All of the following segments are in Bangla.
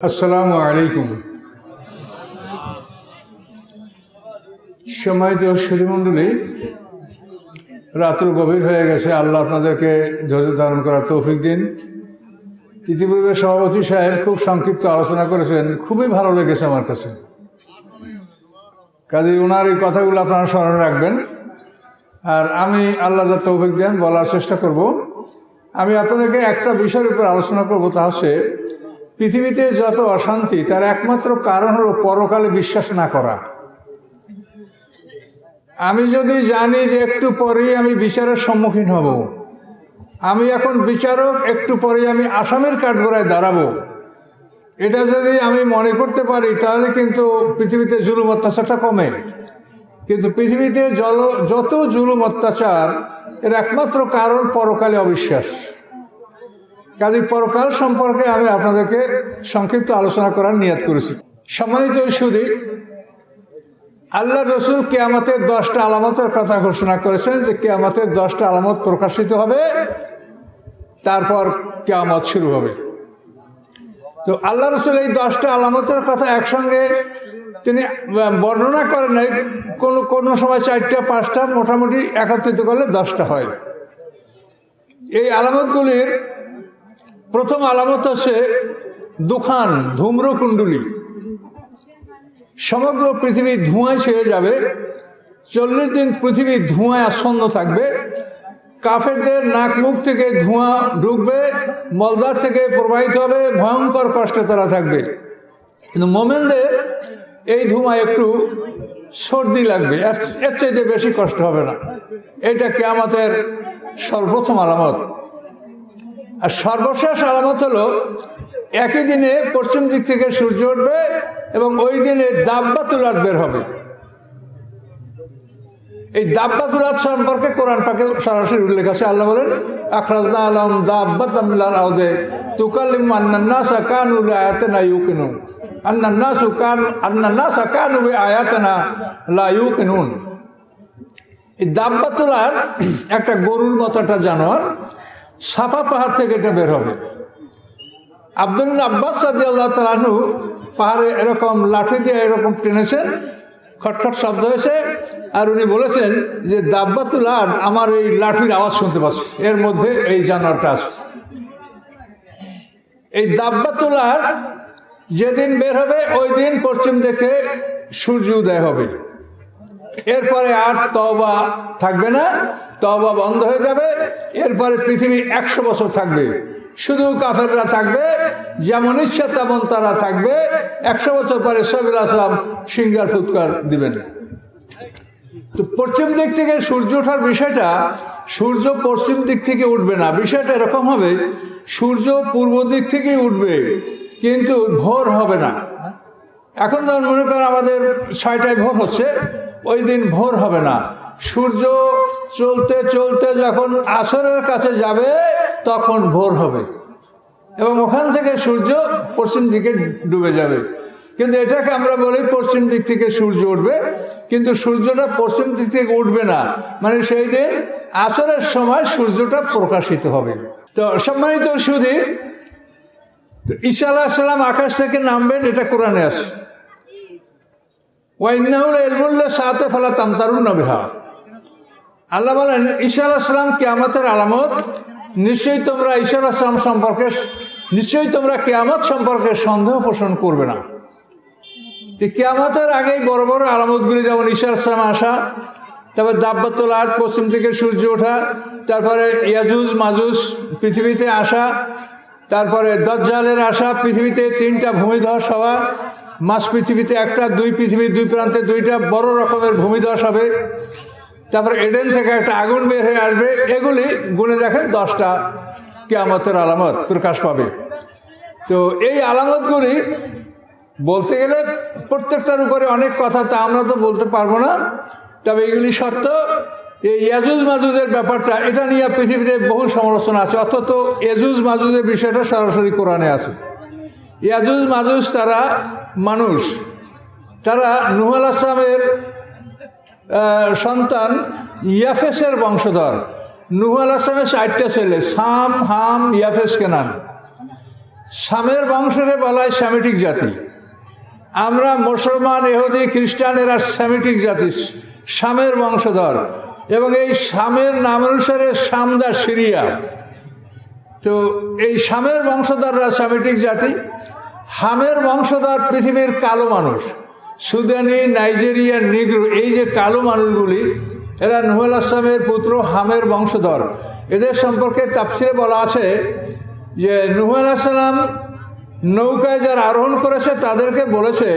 আসসালামু আলাইকুম। সম্মানিত সুধীমণ্ডলী, রাত্র গভীর হয়ে গেছে। আল্লাহ আপনাদেরকে ধৈর্য ধারণ করার তৌফিক দিন। ইতিপূর্বে সভাপতি সাহেব খুব সংক্ষিপ্ত আলোচনা করেছেন, খুবই ভালো লেগেছে আমার কাছে। কাজেই ওনার এই কথাগুলো আপনারা স্মরণে রাখবেন। আর আমি আল্লাহ যা তৌফিক দেন বলার চেষ্টা করব। আমি আপনাদেরকে একটা বিষয়ের উপর আলোচনা করব, তা হচ্ছে পৃথিবীতে যত অশান্তি তার একমাত্র কারণ হলো পরকালে বিশ্বাস না করা। আমি যদি জানি যে একটু পরেই আমি বিচারের সম্মুখীন হব, আমি এখন বিচারক, একটু পরেই আমি আসামির কাঠগড়ায় দাঁড়াবো, এটা যদি আমি মনে করতে পারি তাহলে কিন্তু পৃথিবীতে জুলুম অত্যাচারটা কমে। কিন্তু পৃথিবীতে যত জুলুম অত্যাচার এর একমাত্র কারণ পরকালে অবিশ্বাস। কাজে পরকাল সম্পর্কে আমি আপনাদেরকে সংক্ষিপ্ত আলোচনা করার নিয়ত করেছি। সম্মানিত সুধী, আল্লাহ রসুল কিয়ামতের 10টা আলামতের কথা ঘোষণা করেছেন যে কিয়ামতের 10টা আলামত প্রকাশিত হবে, তারপর কিয়ামত শুরু হবে। তো আল্লাহ রসুল এই 10টা আলামতের কথা একসঙ্গে তিনি বর্ণনা করেন নাই, কোনো সময় 4টা 5টা, মোটামুটি একত্রিত করলে 10টা হয়। এই আলামতগুলির প্রথম আলামত হচ্ছে দুখান, ধূম্রকুণ্ডলী। সমগ্র পৃথিবী ধোঁয়ায় ছেয়ে যাবে। 40 দিন পৃথিবী ধোঁয়ায় আচ্ছন্ন থাকবে। কাফেরদের নাক মুখ থেকে ধোঁয়া ঢুকবে, মলদার থেকে প্রবাহিত হবে, ভয়ঙ্কর কষ্টে তারা থাকবে। কিন্তু মোমেনদের এই ধোঁয়ায় একটু সর্দি লাগবে, এর চাইতে বেশি কষ্ট হবে না। এটা কিয়ামতের সর্বপ্রথম আলামত। আর সর্বশেষ আলামত হলো একই দিনে পশ্চিম দিক থেকে সূর্য উঠবে এবং ওই দিনে দাব্বাতুল আরদ বের হবে। এই দাব্বাতুল আরদ সম্পর্কে কোরআন পাকে সরাসরি উল্লেখ আছে। আল্লাহ বলেন, আখরাজনা আলাহুম দাব্বাতাম মিনাল আরদি তুকাল্লিমু আন্নান নাসা কানু বিআয়াতিনা ইউকিনুন আন্নান নাসা কানু বিআয়াতিনা লা ইউকিনুন। এই দাব্বাতুল আরদ একটা গরুর মতো একটা জানোয়ার, সাফা পাহাড় থেকে এটা বের হবে। আব্দুল্লাহ আব্বাস রাদিয়াল্লাহু তাআলা আনহু পাহাড়ে এরকম লাঠি দিয়ে এরকম টেনেছেন, খটখট শব্দ হয়েছে, আর উনি বলেছেন যে দাব্বাতুল আরদ আমার এই লাঠির আওয়াজ শুনতে পাচ্ছি, এর মধ্যে এই জানোয়ারটা আছে। এই দাব্বাতুল আরদ যেদিন বের হবে ওই দিন পশ্চিম দিকে সূর্য উদয় হবে। এরপরে আর তওবা থাকবে না, তওবা বন্ধ হয়ে যাবে। এরপরে পৃথিবী 100 বছর থাকবে, শুধু কাফেররা থাকবে, যেমন ইচ্ছা তেমন তারা থাকবে। 100 বছর পরে সাবির আসলাম সিঙ্গার ফুৎকার দিবেন। তো পশ্চিম দিক থেকে সূর্য ওঠার বিষয়টা, সূর্য পশ্চিম দিক থেকে উঠবে না, বিষয়টা এরকম হবে, সূর্য পূর্ব দিক থেকেই উঠবে কিন্তু ভোর হবে না। এখন যখন মনে করেন আমাদের 6টায় ভোর হচ্ছে, ওই দিন ভোর হবে না। সূর্য চলতে চলতে যখন আসরের কাছে যাবে তখন ভোর হবে এবং ওখান থেকে সূর্য পশ্চিম দিকে ডুবে যাবে। কিন্তু এটাকে আমরা বলি পশ্চিম দিক থেকে সূর্য উঠবে, কিন্তু সূর্যটা পশ্চিম দিক থেকে উঠবে না, মানে সেই দিন আসরের সময় সূর্যটা প্রকাশিত হবে। তো সম্মানিত সুধী, ঈসা আলাইহিস সালাম আকাশ থেকে নামবেন, এটা কোরআনে আছে। ওয়াইন্নাহু লাইলমুল লিসাআতি ফালা তামতারুন্না বিহা। আল্লাহ বলেন ঈসা আলাইহিস সালাম কিয়ামতের আলামত, নিশ্চয়ই তোমরা ঈসা আলাইহিস সালাম সম্পর্কে, নিশ্চয়ই তোমরা কিয়ামত সম্পর্কে সন্দেহ পোষণ করবে না। কিয়ামতের আগেই বড় বড় আলামতগুলি, যেমন ঈসা আলাইহিস সালাম আসা, তারপর দাব্বাতুল আরদ পশ্চিম থেকে সূর্য ওঠা, তারপরে ইয়াজুজ মাজুজ পৃথিবীতে আসা, তারপরে দাজ্জালের আসা, পৃথিবীতে 3টা ভূমিধস হওয়া, মাস পৃথিবীতে একটা, 2 পৃথিবীর 2 প্রান্তে 2টা বড় রকমের ভূমিধস হবে, তারপর এডেন থেকে একটা আগুন বের হয়ে আসবে। এগুলি গুণে দেখেন 10টা কিয়ামতের আলামত প্রকাশ পাবে। তো এই আলামতগুলি বলতে গেলে প্রত্যেকটার উপরে অনেক কথা, তা আমরা তো বলতে পারবো না, তবে এগুলি সত্য। এই ইয়াজুজ মাজুজের ব্যাপারটা, এটা নিয়ে পৃথিবীতে বহু সমালোচনা আছে, অথচ ইয়াজুজ মাজুজের বিষয়টা সরাসরি কোরআনে আছে। ইয়াজুজ মাজুজ তারা মানুষ, তারা নূহ আলাইহিস সালামের সন্তান ইয়াফেসের বংশধর। নূহ আলাইহিস সালামের 4টা ছেলে, সাম, হাম, ইয়াফেস, কেনান। শামের বংশকে বলা হয় সেমিটিক জাতি। আমরা মুসলমান, ইহুদি, খ্রিস্টান এরা সেমিটিক জাতি, শামের বংশধর। এবং এই শামের নাম অনুসারে শামদা সিরিয়া। তো এই শামের বংশধররা সেমিটিক জাতি। হামের বংশধর পৃথিবীর কালো মানুষ, সুদানি, নাইজেরিয়ার নিগ্রো, এই যে কালো মানুষগুলি এরা নূহ আলাইহিস সালামের পুত্র, হামের বংশধর। এদের সম্পর্কে তাফসিরে বলা আছে যে নূহ আলাইহিস সালাম নৌকায় যারা আরোহণ করেছে তাদেরকে বলেছে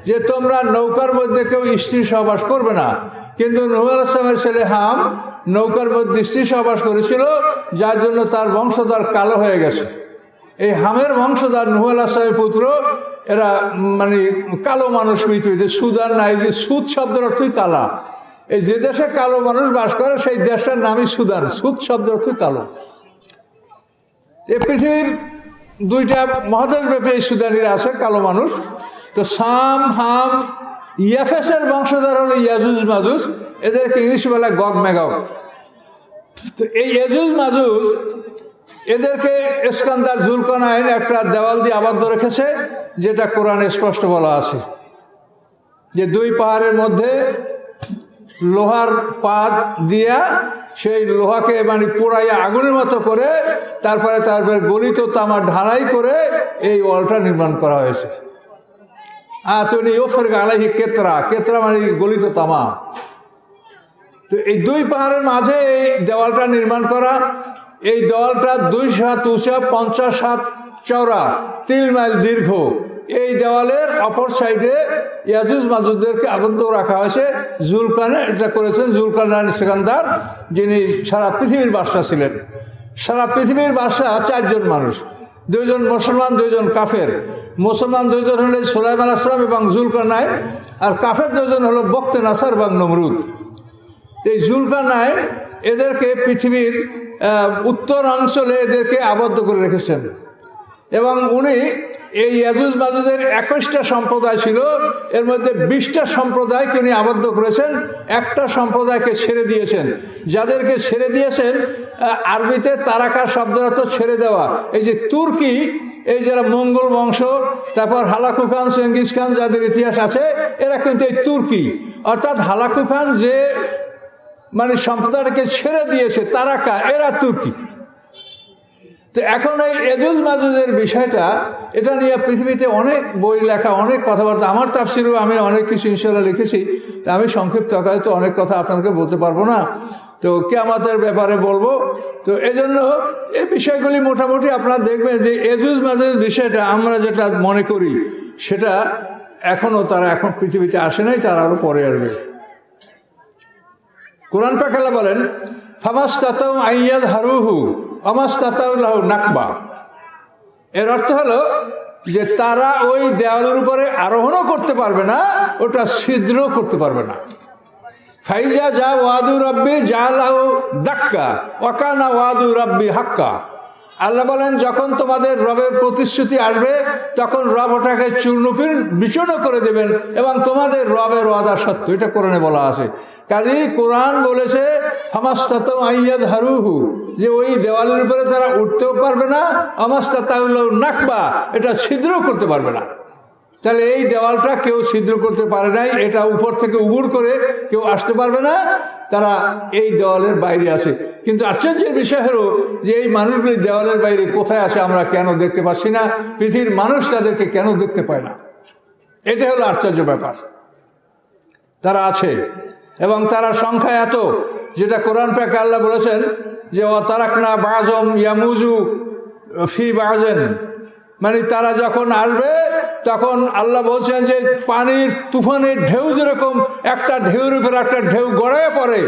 যে তোমরা নৌকার মধ্যে কেউ স্ত্রী সহবাস করবে না, কিন্তু নূহ আলাইহিস সালামের ছেলে হাম নৌকার মধ্যে স্ত্রী সহবাস করেছিল, যার জন্য তার বংশধর কালো হয়ে গেছে। এই হামের বংশধর নূহ আলাইহিস সালামের পুত্র, এরা মানে কালো মানুষ পৃথিবীতে। সুদান, নাইজেরিয়া, সুদ শব্দের অর্থই কালা। এই যে দেশে কালো মানুষ বাস করে সেই দেশের নামই সুদান, সুদ শব্দের অর্থই কালো। এই পৃথিবীর দুইটা মহাদেশ ব্যাপী এই সুদানিরা আছে, কালো মানুষ। তো সাম, হাম, ইয়াফেসের বংশধর হলো ইয়াজুজ মাজুজ, এদেরকে ইংলিশ বলে গগ ম্যাগগ। তো এই ইয়াজুজ মাজুজ এদেরকে ইস্কান্দার জুলকারনাইন একটা দেওয়াল দিয়ে আবদ্ধ রেখেছে, যেটা কোরআনে স্পষ্ট বলা আছে যে দুই পাহাড়ের মধ্যে লোহার পাত দিয়া সেই লোহাকে মানে পোড়াইয়া আগুনের মতো করে তারপরে গলিত তামা ঢালাই করে এই ওয়ালটা নির্মাণ করা হয়েছে। তৈরি ওফের আলাইহি কেতরা, কেতরা মানে গলিত তামা। তো এই দুই পাহাড়ের মাঝে এই দেওয়ালটা নির্মাণ করা। এই দেওয়ালটা 2 হাত উঁচা, 50 হাত চওড়া, 3 মাইল দীর্ঘ। এই দেওয়ালের অপর সাইডে ইয়াজুজ মাজুজদেরকে আবদ্ধ রাখা হয়েছে। জুলকারনাইন এটা করেছেন, জুলকারনাইন ইস্কান্দার, যিনি সারা পৃথিবীর বাদশা ছিলেন। সারা পৃথিবীর বাদশা 4 জন মানুষ, 2 জন মুসলমান, 2 জন কাফের। মুসলমান 2 জন হলেন সুলাইমান আলাইহিস সালাম এবং জুলকারনাইন, আর কাফের 2 জন হলো বখতে নাসার এবং নমরুদ। এই জুলকারনাইন এদেরকে পৃথিবীর উত্তর অঞ্চলে এদেরকে আবদ্ধ করে রেখেছেন। এবং উনি এই ইয়াজুজ মাজুজের 21টা সম্প্রদায় ছিল, এর মধ্যে 20টা সম্প্রদায়কে উনি আবদ্ধ করেছেন, একটা সম্প্রদায়কে ছেড়ে দিয়েছেন। যাদেরকে ছেড়ে দিয়েছেন, আরবিতে তারাকা শব্দের অর্থ ছেড়ে দেওয়া। এই যে তুর্কি, এই যারা মঙ্গল বংশ, তারপর হালাকু খান, চেঙ্গিস খান, যাদের ইতিহাস আছে, এরা কিন্তু এই তুর্কি। অর্থাৎ হালাকু খান যে মানে সম্প্রদায়টাকে ছেড়ে দিয়েছে, তারাকা, এরা তুর্কি। তো এখন এই ইয়াজুজ মাজুজের বিষয়টা, এটা নিয়ে পৃথিবীতে অনেক বই লেখা, অনেক কথাবার্তা। আমার তাফসিরেও আমি অনেক কিছু ইনশাআল্লাহ লিখেছি। তা আমি সংক্ষিপ্ত আকারে তো অনেক কথা আপনাদেরকে বলতে পারবো না, তো কিয়ামতের ব্যাপারে বলবো। তো এজন্য এই বিষয়গুলি মোটামুটি আপনারা দেখবেন যে ইয়াজুজ মাজুজ বিষয়টা আমরা যেটা মনে করি সেটা এখনও তারা এখন পৃথিবীতে আসে নাই, তারা আরও পরে আসবে। কোরআন পাক আল্লাহ বলেন, ফামাস্তাতাউ আইয়াদ হারুহু আমাস্তাতাউ লাহু নাকবা। এর অর্থ হলো যে তারা ওই দেওয়ালের উপরে আরোহণও করতে পারবে না, ওটা ছিদ্র করতে পারবে না। ফাইজা যা ওয়াদু রব্বি যা লাহু দাক্কা ওয়াকানা ওয়াদু রব্বি হাক্কা। আল্লাহ বলেন, যখন তোমাদের রবের প্রতিশ্রুতি আসবে তখন রব ওটাকে বিচূর্ণ করে দেবেন এবং তোমাদের রবের ওয়াদা সত্য। এটা কোরআনে বলা আছে। কাজেই কোরআন বলেছে ফামাস্তাতাউ আইয়াদ হারুহু, যে ওই দেওয়ালের উপরে তারা উঠতেও পারবে না, আমাস্তাতাউ লাহু নাকবা, এটা ছিদ্র করতে পারবে না। তাহলে এই দেওয়ালটা কেউ ছিদ্র করতে পারে নাই, এটা উপর থেকে উবুর করে কেউ আসতে পারবে না, তারা এই দেওয়ালের বাইরে আসে। কিন্তু আশ্চর্যের বিষয় হলো যে এই মানুষগুলি দেওয়ালের বাইরে কোথায় আসে আমরা কেন দেখতে পাচ্ছি না, পৃথিবীর মানুষ তাদেরকে কেন দেখতে পায় না, এটা হলো আশ্চর্য ব্যাপার। তারা আছে এবং তারা সংখ্যা এত, যেটা কোরআন পাকে আল্লাহ বলেছেন যে ওয়াতারাকনা বাযুম ইয়ামুজু ফি বাযিন, মানে তারা যখন আসবে তখন আল্লাহ বলছেন যে পানির তুফানের ঢেউ যেরকম একটা ঢেউর উপর একটা ঢেউ গড়াইয়া পড়ে,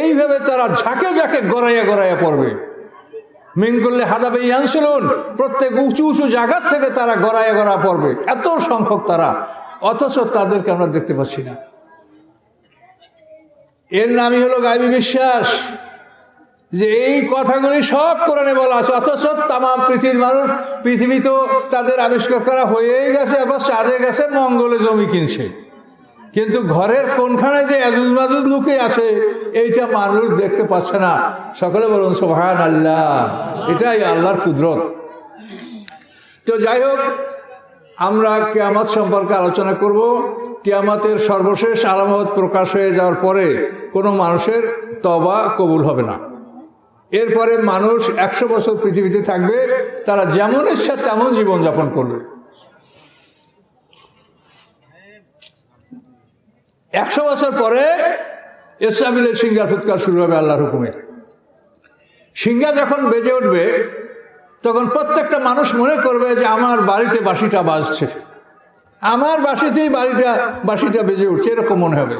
এইভাবে তারা ঝাঁকে ঝাঁকে গড়াইয়া পড়বে। মিনকুল্লি হাদাবে ইয়ানসিলুন, প্রত্যেক উঁচু উঁচু জায়গার থেকে তারা গড়াইয়া পড়বে, এত সংখ্যক তারা, অথচ তাদেরকে আমরা দেখতে পাচ্ছি না। এর নামই হলো গায়বী বিশ্বাস, যে এই কথাগুলি সব কোরআনে বলা আছে। অথচ তামাম পৃথিবীর মানুষ, পৃথিবী তো তাদের আবিষ্কার করা হয়েই গেছে, এবার চাঁদে গেছে, মঙ্গলে জমি কিনছে, কিন্তু ঘরের কোনখানে যে ইয়াজুজ মাজুজ লুকিয়ে আছে এইটা মানুষ দেখতে পাচ্ছে না। সকলে বলুন সুবহানাল্লাহ, এটাই আল্লাহর কুদরত। তো যাই হোক, আমরা কিয়ামত সম্পর্কে আলোচনা করব। কিয়ামতের সর্বশেষ আলামত প্রকাশ হয়ে যাওয়ার পরে কোনো মানুষের তওবা কবুল হবে না। এরপরে মানুষ 100 বছর পৃথিবীতে থাকবে, তারা যেমন ইচ্ছা তেমন জীবনযাপন করবে। 100 বছর পরে ইসরাফিলের সিংহার ফুৎকার শুরু হবে আল্লাহর হুকুমে। সিংহা যখন বেজে উঠবে তখন প্রত্যেকটা মানুষ মনে করবে যে আমার বাড়িতে বাঁশিটা বাজছে, আমার বাঁশিতেই বাঁশিটা বেজে উঠছে, এরকম মনে হবে।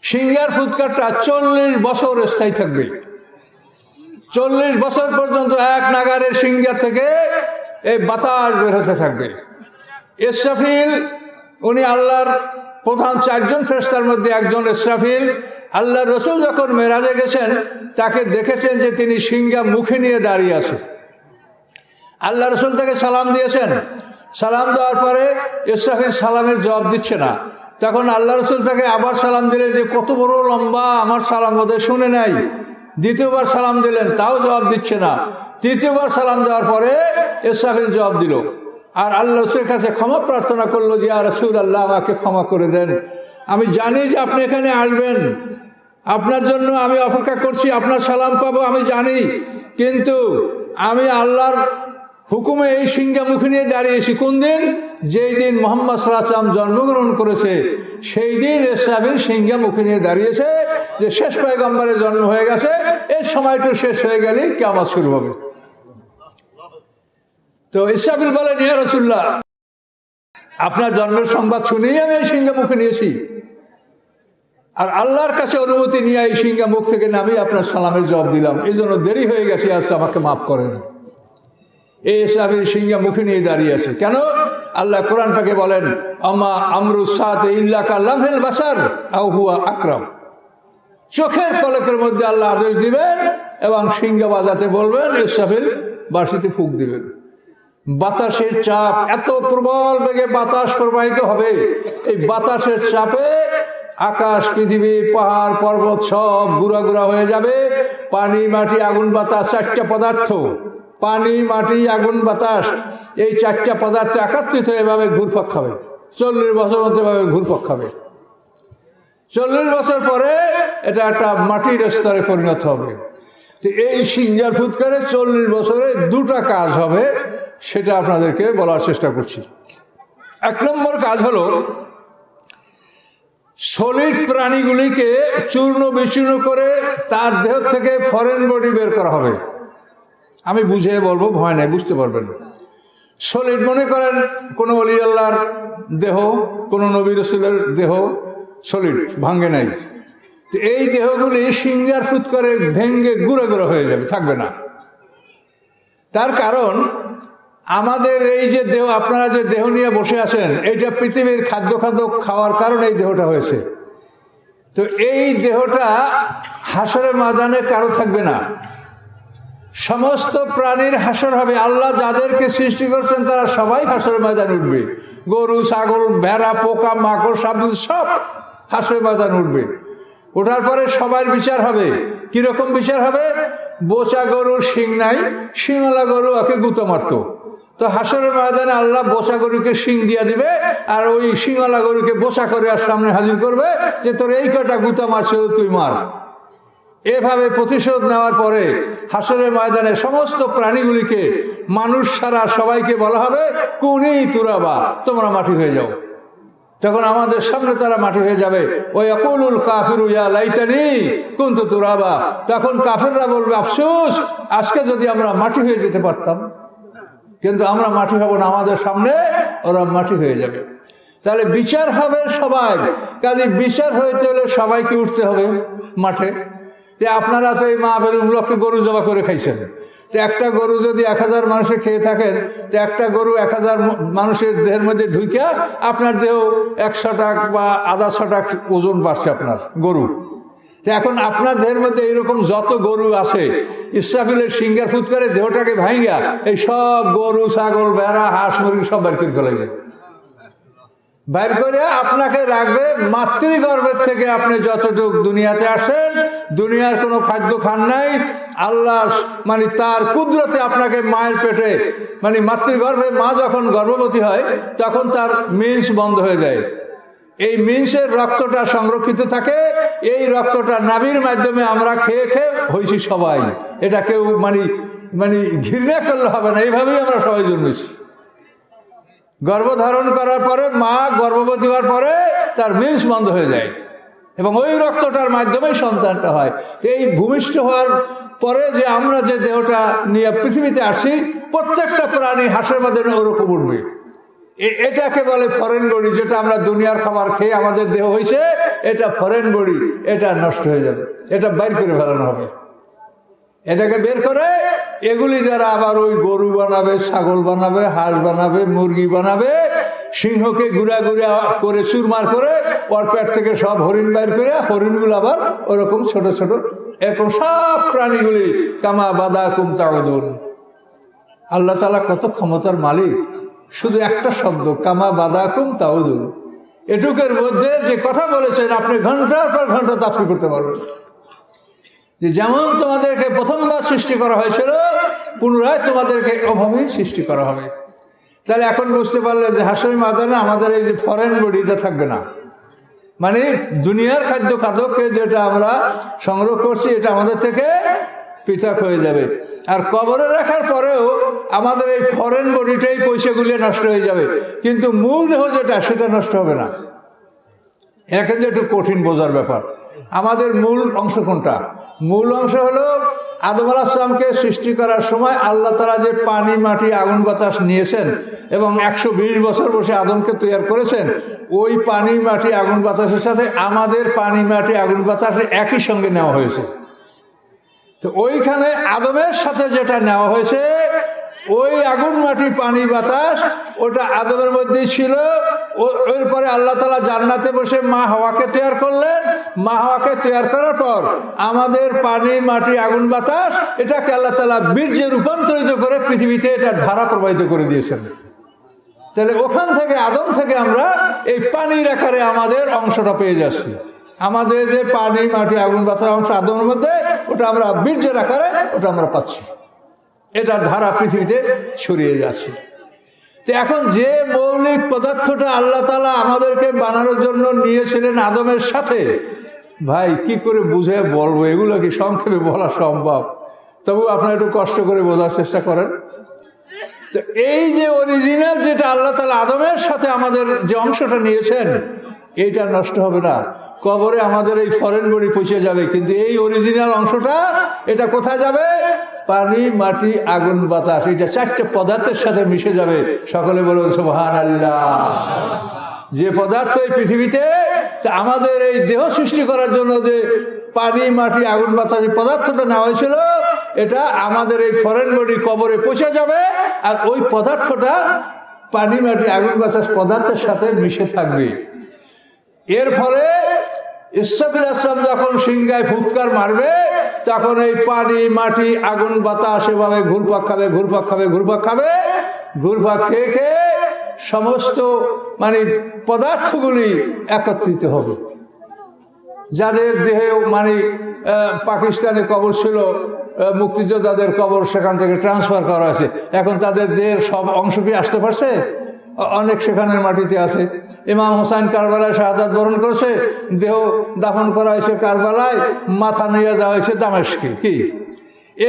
সিংহার ফুৎকারটা 40 বছর স্থায়ী থাকবে। 40 বছর পর্যন্ত এক নাগারের সিংহা থেকে এই বাতাস বের হতে থাকবে। ইসরাফিল উনি আল্লাহর প্রধান 4 জন ফেরেশতার মধ্যে একজন ইসরাফিল। আল্লাহ রসুল যখন মেরাজে গেছেন তাকে দেখেছেন যে তিনি সিংহা মুখে নিয়ে দাঁড়িয়ে আছে। আল্লাহ রসুল তাকে সালাম দিয়েছেন। সালাম দেওয়ার পরে ইসরাফিল সালামের জবাব দিচ্ছে না। তখন আল্লাহ রসুল তাকে আবার সালাম দিলেন যে কত বড় লম্বা, আমার সালাম বোধহয় শুনে নাই। দ্বিতীয়বার সালাম দিলেন, তাও জবাব দিচ্ছে না। তৃতীয়বার সালাম দেওয়ার পরে ইসরাফিল জবাব দিল। আর আল্লাহ রসুলের কাছে ক্ষমা প্রার্থনা করলো যে ইয়া রাসূলুল্লাহ, আমাকে ক্ষমা করে দেন, আমি জানি যে আপনি এখানে আসবেন, আপনার জন্য আমি অপেক্ষা করছি, আপনার সালাম পাবো আমি জানি, কিন্তু আমি আল্লাহর হুকুমে এই সিংহা মুখে নিয়ে দাঁড়িয়েছি। কোন দিন? যেই দিন মুহাম্মদ সাল্লাল্লাহু আলাইহি ওয়াসাল্লাম জন্মগ্রহণ করেছে সেই দিন ইসরাফিল সিংহা মুখে নিয়ে দাঁড়িয়েছে যে শেষ পয়গম্বরের জন্ম হয়ে গেছে, এর সময়টা শেষ হয়ে গেলেই কিয়ামত শুরু হবে। তো ইসরাফিল বলেন, ইয়া রাসূলুল্লাহ, আপনার জন্মের সংবাদ শুনেই আমি এই সিংহা মুখে নিয়েছি, আর আল্লাহর কাছে অনুমতি নিয়ে এই সিংহা মুখ থেকে নামিয়ে আপনার সালামের জবাব দিলাম, এই জন্য দেরি হয়ে গেছে, আজ আমাকে মাফ করেন। এই ইসরাফিল সিংহা মুখে নিয়ে দাঁড়িয়ে আছে কেন? আল্লাহ কোরআন পাকে বলেন, আমা আমরু সাতে ইল্লা কালামহিল বাসার আও হুয়া আকরাম। চোখের পলকের মধ্যে আল্লাহ আদেশ দিবেন এবং সিংহা বাজাতে বলবেন, ইসরাফিল বাঁশিতে ফুঁক দিবেন। বাতাসের চাপ, এত প্রবল বেগে বাতাস প্রবাহিত হবে, এই বাতাসের চাপে আকাশ, পৃথিবী, পাহাড়, পর্বত সব গুড়া গুড়া হয়ে যাবে। পানি, মাটি, আগুন, বাতাস, 4টা পদার্থ, পানি, মাটি, আগুন, বাতাস, এই 4টা পদার্থ একত্রিত এভাবে ঘুরপাক খাবে। 40 বছর মধ্যে এভাবে ঘুরপাক খাবে। 40 বছর পরে এটা একটা মাটির স্তরে পরিণত হবে। তো এই সিংহার ফুৎকারে 40 বছরে 2টা কাজ হবে, সেটা আপনাদেরকে বলার চেষ্টা করছি। 1 নম্বর কাজ হলো সলিড প্রাণীগুলিকে চূর্ণ বিচূর্ণ করে তার দেহ থেকে ফরেন বডি বের করা হবে। আমি বুঝিয়ে বলবো, ভয় নাই, বুঝতে পারবেন। সলিড মনে করেন কোনো ওলি আল্লাহর দেহ, কোনো নবী রাসূলের দেহ সলিড, ভাঙ্গে নাই। তো এই দেহগুলি সিংহার ফুৎকারে ভেঙ্গে গুঁড়ো গুঁড়ো হয়ে যাবে, থাকবে না। তার কারণ আমাদের এই যে দেহ, আপনারা যে দেহ নিয়ে বসে আছেন, এইটা পৃথিবীর খাদ্য খাওয়ার কারণে এই দেহটা হয়েছে। তো এই দেহটা হাসরের ময়দানে কারো থাকবে না, সমস্ত প্রাণীর হাসর হবে। আল্লাহ যাদেরকে সৃষ্টি করছেন তারা সবাই হাসরের ময়দানে উঠবে। গরু, ছাগল, ভেড়া, পোকা, মাকড়, সব হাসরের ময়দানে উঠবে। ওঠার পরে সবার বিচার হবে। কিরকম বিচার হবে? বোচা গরুর শিং নাই, শিংওয়ালা গরু ওকে গুঁতো মারত, তো হাসরের ময়দানে আল্লাহ বোচা গরুকে শিং দিয়া দিবে, আর ওই শিংওয়ালা গরুকে বোচা করে আর সামনে হাজির করবে যে তোর এই কটা গুঁতো মারছে, তুই মার। এভাবে প্রতিশোধ নেওয়ার পরে হাসরের ময়দানে সমস্ত প্রাণীগুলিকে, মানুষ ছাড়া সবাইকে বলা হবে, কুনি তুরাবা, তোমরা মাটি হয়ে যাও। তখন আমাদের সামনে তারা মাটি হয়ে যাবে। ওই ইয়াকুলুল কাফিরু ইয়া লাইতানি কুনতু তুরাবা। তখন কাফেররা বলবে, আফসোস, আজকে যদি আমরা মাটি হয়ে যেতে পারতাম। কিন্তু আমরা মাটি হব না, আমাদের সামনে ওরা মাটি হয়ে যাবে। তাহলে বিচার হবে সবাই। কাজে বিচার হইতে হলে সবাইকে উঠতে হবে মাঠে। যে আপনারা তো এই মাহফিল উপলক্ষে গরু জবাই করে খাইছেন, তো একটা গরু যদি 1000 মানুষে খেয়ে থাকেন, তো একটা গরু 1000 মানুষের দেহের মধ্যে ঢুকিয়া আপনার দেহ 100 টাকা বা আধা 100 টাকা ওজন বাড়ছে আপনার গরু। তো এখন আপনার দেহের মধ্যে এইরকম যত গরু আছে, ইসরাফিলের সিংহার ফুৎকারে দেহটাকে ভাঙিয়া এই সব গরু, ছাগল, ভেড়া, হাঁস, মুরগি সব বের করে ফেলাইবে। বাইর করে আপনাকে রাখবে মাতৃগর্ভের থেকে। আপনি যতটুক দুনিয়াতে আসেন, দুনিয়ার কোনো খাদ্য খান নাই, আল্লাহ মানে তার কুদরতে আপনাকে মায়ের পেটে মানে মাতৃগর্ভে মা যখন গর্ভবতী হয় তখন তার মিন্স বন্ধ হয়ে যায়। এই মিন্সের রক্তটা সংরক্ষিত থাকে, এই রক্তটা নাভির মাধ্যমে আমরা খেয়ে খেয়ে হয়েছি সবাই। এটা কেউ মানে মানে ঘৃণা করলে হবে না, এইভাবেই আমরা সবাই জন্মেছি। গর্ভধারণ করার পরে মা গর্ভবতী হওয়ার পরে তার মিন্স বন্ধ হয়ে যায় এবং ওই রক্তটার মাধ্যমেই সন্তানটা হয়। এই ভূমিষ্ঠ হওয়ার পরে যে আমরা যে দেহটা নিয়ে পৃথিবীতে আসি, প্রত্যেকটা প্রাণী হাঁসের মধ্যে ওরকম উঠবে। এটাকে বলে ফরেন বডি। যেটা আমরা দুনিয়ার খাবার খেয়ে আমাদের দেহ হয়েছে, এটা ফরেন বডি, এটা নষ্ট হয়ে যাবে, এটা বাইর করে ফেলানো হবে। এটাকে বের করে এগুলি দ্বারা আবার ওই গরু বানাবে, ছাগল বানাবে, হাঁস বানাবে, মুরগি বানাবে, সিংহকে গুড়া গুড়া করে চুরমার করে ওর পেট থেকে সব হরিণ বাইর করে, হরিণগুলো আবার ওরকম ছোট ছোট এরকম সব প্রাণীগুলি কামা বাদা কুম তাউদুন। আল্লাহ তাআলা কত ক্ষমতার মালিক! শুধু একটা শব্দ, কামা বাদা কুম তাউদুন, এটুকের মধ্যে যে কথা বলেছেন আপনি ঘন্টার পর ঘন্টা তাফসীর করতে পারবেন। যে যেমন তোমাদেরকে প্রথমবার সৃষ্টি করা হয়েছিল, পুনরায় তোমাদেরকে ওভাবেই সৃষ্টি করা হবে। তাহলে এখন বুঝতে পারলেন যে হাসরের ময়দানে আমাদের এই যে ফরেন বডিটা থাকবে না, মানে দুনিয়ার খাদ্য খাদককে যেটা আমরা সংগ্রহ করছি এটা আমাদের থেকে পৃথক হয়ে যাবে। আর কবরে রাখার পরেও আমাদের এই ফরেন বডিটাই পয়সাগুলি নষ্ট হয়ে যাবে, কিন্তু মূল দেহ যেটা সেটা নষ্ট হবে না। এটা কিন্তু একটু কঠিন বোঝার ব্যাপার। আমাদের মূল অংশ কোনটা? মূল অংশ হলো আদম আলাইহিস সালামকে সৃষ্টি করার সময় আল্লাহ তাআলা যে পানি, মাটি, আগুন, বাতাস নিয়েছেন এবং 120 বছর বসে আদমকে তৈরি করেছেন, ওই পানি, মাটি, আগুন, বাতাসের সাথে আমাদের পানি, মাটি, আগুন, বাতাস একই সঙ্গে নেওয়া হয়েছে। তো ওইখানে আদমের সাথে যেটা নেওয়া হয়েছে, ওই আগুন, মাটি, পানি, বাতাস ওটা আদমের মধ্যেই ছিল। এরপরে আল্লাহ তাআলা জান্নাতে বসে মা হাওয়াকে তৈরি করলেন। মা হাওয়াকে তৈরি করার পর আমাদের পানি, মাটি, আগুন, বাতাস এটাকে আল্লাহ তাআলা বীর্যে রূপান্তরিত করে পৃথিবীতে এটার ধারা প্রবাহিত করে দিয়েছেন। তাহলে ওখান থেকে আদম থেকে আমরা এই পানির আকারে আমাদের অংশটা পেয়ে যাচ্ছি। আমাদের যে পানি, মাটি, আগুন, বাতাস অংশ আদমের মধ্যে, ওটা আমরা বীর্যের আকারে ওটা আমরা পাচ্ছি। এটার ধারা পৃথিবীতে ছড়িয়ে যাচ্ছে। তো এখন যে মৌলিক পদার্থটা আল্লাহ তাআলা আমাদেরকে বানানোর জন্য নিয়েছিলেন আদমের সাথে, ভাই কি করে বুঝে বলবো, এগুলো কি সংক্ষেপে বলা সম্ভব? তবু আপনারা একটু কষ্ট করে বোঝার চেষ্টা করেন। তো এই যে অরিজিনাল যেটা আল্লাহ তাআলা আদমের সাথে আমাদের যে অংশটা নিয়েছেন, এইটা নষ্ট হবে না। কবরে আমাদের এই ফরেন বডি পৌঁছে যাবে, কিন্তু এই অরিজিনাল অংশটা এটা কোথায় যাবে? পানি, মাটি, আগুন, বাতাস, এটা 4টে পদার্থের সাথে মিশে যাবে। সকলে বলুন সুবহানাল্লাহ। যে পদার্থ এই পৃথিবীতে আমাদের এই দেহ সৃষ্টি করার জন্য যে পানি, মাটি, আগুন, বাতাস এই পদার্থটা নেওয়া হয়েছিল, এটা আমাদের এই ফরেন বডি কবরে পৌঁছে যাবে, আর ওই পদার্থটা পানি, মাটি, আগুন, বাতাস পদার্থের সাথে মিশে থাকবে। এর ফলে ইসরাফিল আসলাম যখন সিংহায় ফুৎকার মারবে, তখন এই পানি, মাটি, আগুন, বাতাস এভাবে ঘুরপাক খাবে, ঘুরপাক খাবে, ঘুরপাক খাবে, ঘুরপাক খেয়ে খেয়ে সমস্ত মানে পদার্থগুলি একত্রিত হবে। যাদের দেহে মানে পাকিস্তানে কবর ছিল, মুক্তিযোদ্ধাদের কবর সেখান থেকে ট্রান্সফার করা হয়েছে, এখন তাদের দেহের সব অংশ কি আসতে পারছে? অনেক সেখানের মাটিতে আছে। ইমাম হোসেন কারবালায় শাহাদাত বরণ করেছে, দেহ দাফন করা হয়েছে কারবালায়, মাথা নিয়ে যাওয়া হয়েছে দামেস্কে। কি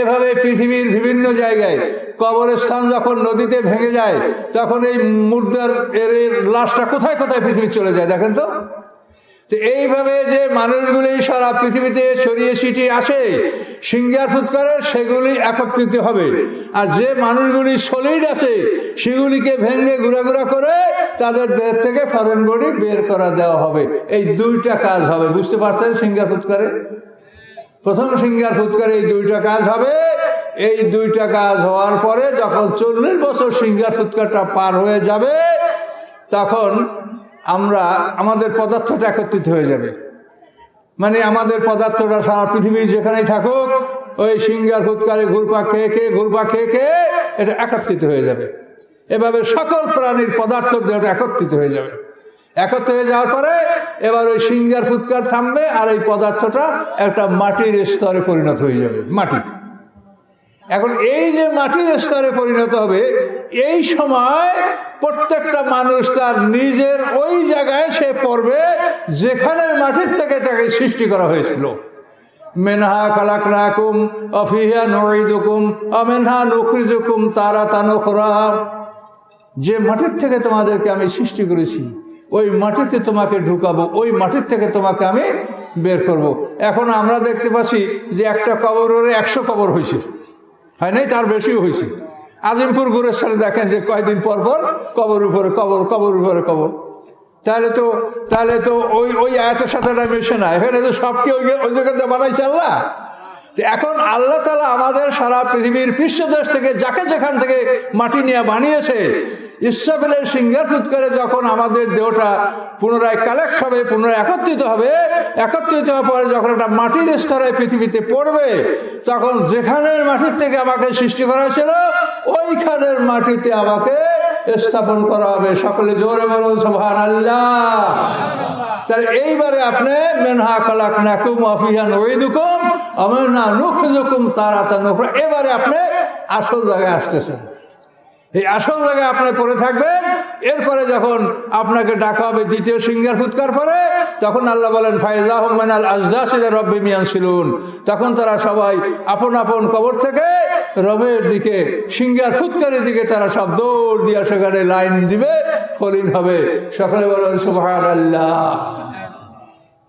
এভাবে পৃথিবীর বিভিন্ন জায়গায় কবরস্থান যখন নদীতে ভেঙে যায়, তখন এই মুর্দার এর লাশটা কোথায় কোথায় পৃথিবী চলে যায় দেখেন তো। তো এইভাবে যে মানুষগুলি সারা পৃথিবীতে ছড়িয়ে ছিটিয়ে আসে সিংহার ফুৎকারে, সেগুলি একত্রিত হবে। আর যে মানুষগুলি সলিড আছে সেগুলিকে ভেঙে গুঁড়া করে তাদের দেহ থেকে ফরেন বডি বের করা দেওয়া হবে। এই 2টা কাজ হবে, বুঝতে পারছেন? সিংহার ফুৎকারে প্রথম সিংহার ফুৎকারে এই 2টা কাজ হবে। এই 2টা কাজ হওয়ার পরে যখন 40 বছর সিংহার ফুৎকারটা পার হয়ে যাবে, তখন আমাদের পদার্থটা একত্রিত হয়ে যাবে। মানে আমাদের পদার্থটা সারা পৃথিবীর যেখানেই থাকুক, ওই সিংহার ফুৎকারে ঘুরপাক খেয়ে খেয়ে এটা একত্রিত হয়ে যাবে। এভাবে সকল প্রাণীর পদার্থ দেহটা একত্রিত হয়ে যাবে। একত্র হয়ে যাওয়ার পরে এবার ওই সিঙ্গার ফুৎকার থামবে, আর এই পদার্থটা একটা মাটির স্তরে পরিণত হয়ে যাবে। মাটি, এখন এই যে মাটির স্তরে পরিণত হবে, এই সময় প্রত্যেকটা মানুষ তার নিজের ওই জায়গায় সে পড়বে যেখানের মাটির থেকে তাকে সৃষ্টি করা হয়েছিল। মিনহা খালাকনাকুম ওয়া ফিহা নুঈদুকুম ওয়া মিনহা নুখরিজুকুম তারাতান উখরা। যে মাটির থেকে তোমাদেরকে আমি সৃষ্টি করেছি ওই মাটিতে তোমাকে ঢুকাবো, ওই মাটির থেকে তোমাকে আমি বের করব। এখন আমরা দেখতে পাচ্ছি যে একটা কবরের 100 কবর হয়েছে, হয় নাই, তার বেশিও হয়েছে। আজিমপুর গুরেশ্বরে দেখেন যে কয়েকদিন পর পর কবর উপরে কবর, কবর উপরে কবর। তাহলে তো ওই আয়াতের সাথে মিশে না, এখানে তো সবকে ওই জায়গাতে বানাইছে আল্লাহ। এখন আল্লাহ তাআলা আমাদের সারা পৃথিবীর পৃষ্ঠদেশ থেকে যাকে যেখান থেকে মাটি নিয়ে বানিয়েছে, ইসরাফিলের সিঙ্গার ফুৎকারে যখন আমাদের দেহটা পুনরায় কালেক্ট হবে, পুনরায় একত্রিত হবে, একত্রিত হওয়ার পরে যখন একটা মাটির স্তরে পৃথিবীতে পড়বে, তখন যেখানের মাটির থেকে আমাকে সৃষ্টি করা ছিল ওইখানের মাটিতে আমাকে স্থাপন করা হবে। সকলে জোরে বলুন সুবহানাল্লাহ। তাহলে এইবারে আপনি মিনহা খালাকনাকুম ওয়া ফিহা নুঈদুকুম ওয়া মিনহা নুখরিজুকুম তারাতান উখরা, এবারে আপনি আসল জায়গায় আসতেছেন। এই আসল জায়গায় আপনি পড়ে থাকবেন। এরপরে যখন আপনাকে ডাকা হবে দ্বিতীয় সিঙ্গার ফুৎকার পরে, তখন আল্লাহ বলেন ফাইজাহুম মিনাল আজদাসি ইলা রাব্বিহিম ইয়ানসিলুন, তখন তারা সবাই আপন আপন কবর থেকে রবের দিকে সিঙ্গার ফুৎকারের দিকে তারা সব দৌড় দিয়ে সেখানে লাইন দিবে, ফলিন হবে। সকলে বলেন সুবহানাল্লাহ।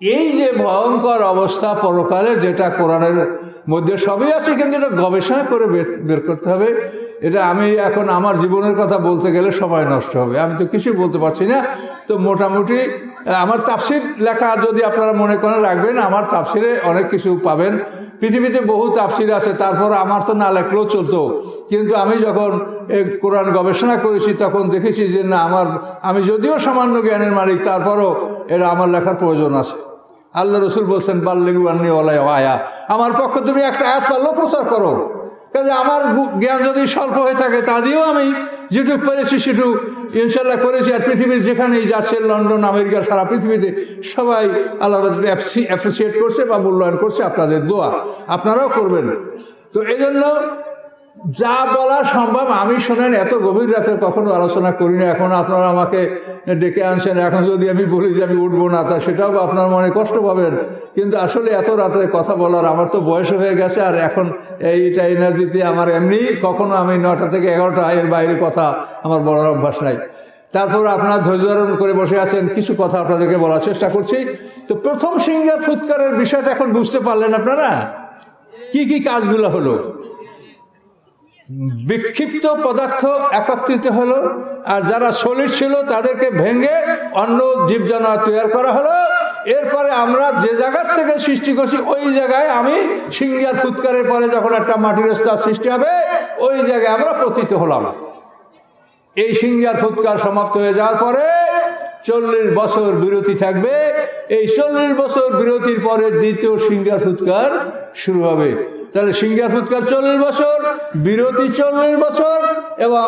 এই যে ভয়ঙ্কর অবস্থা পরকালে, যেটা কোরআনের মধ্যে সবই আছে, কিন্তু এটা গবেষণা করে বের করতে হবে। এটা আমি এখন আমার জীবনের কথা বলতে গেলে সময় নষ্ট হবে, আমি তো কিছু বলতে পারছি না। তো মোটামুটি আমার তাফসির লেখা যদি আপনারা মনে করেন রাখবেন, আমার তাফসিরে অনেক কিছু পাবেন। পৃথিবীতে বহু তাফসির আছে, তারপর আমার তো না লেখলেও চলতো, কিন্তু আমি যখন কোরআন গবেষণা করেছি তখন দেখেছি যে না, আমি যদিও সামান্য জ্ঞানের মালিক, তারপরও এটা আমার লেখার প্রয়োজন আছে। আল্লাহ রসুল বলছেন বাল্লিগু আন্নী ওয়ালাউ আয়া, আমার পক্ষে তুমি একটা আয়াত পারলেও প্রচার করো। কাজে আমার জ্ঞান যদি স্বল্প হয়ে থাকে তা দিয়েও আমি যেটুকু পেরেছি সেটুকু ইনশাল্লাহ করেছি। আর পৃথিবীর যেখানেই যাচ্ছে, লন্ডন, আমেরিকার, সারা পৃথিবীতে সবাই আল্লাহ অ্যাপ্রিসিয়েট করছে বা মূল্যায়ন করছে। আপনাদের দোয়া আপনারাও করবেন। তো এই জন্য যা বলা সম্ভব আমি শোনেন, এত গভীর রাতে কখনো আলোচনা করি না। এখন আপনারা আমাকে ডেকে আনছেন, এখন যদি আমি বলি যে আমি উঠবো না, তা সেটাও আপনার মনে কষ্ট পাবেন। কিন্তু আসলে এত রাত্রে কথা বলার আমার তো বয়স হয়ে গেছে, আর এখন এইটা এনার্জিতে আমার এমনি কখনো আমি 9টা থেকে 11টা এর বাইরে কথা আমার বলার অভ্যাস নাই। তারপর আপনারা ধৈর্য ধারণ করে বসে আছেন, কিছু কথা আপনাদেরকে বলার চেষ্টা করছি। তো প্রথম সিঙ্গার ফুৎকারের বিষয়টা এখন বুঝতে পারলেন আপনারা, কি কি কাজগুলো হলো। বিক্ষিপ্ত পদার্থ একত্রিত হলো, আর যারা সলিড ছিল তাদেরকে ভেঙে অন্য জীবজন্তু তৈরি করা হলো। এরপরে আমরা যে জায়গার থেকে সৃষ্টি করছি ওই জায়গায় আমি সিঙ্গার ফুৎকারের পরে যখন একটা মাটির স্তর সৃষ্টি হবে, ওই জায়গায় আমরা পতিত হলাম। এই সিঙ্গার ফুৎকার সমাপ্ত হয়ে যাওয়ার পরে 40 বছর বিরতি থাকবে। এই 40 বছর বিরতির পরে দ্বিতীয় সিঙ্গার ফুৎকার শুরু হবে। তাহলে সিঙ্গার ফুৎকার 40 বছর, বিরতি 40 বছর, এবং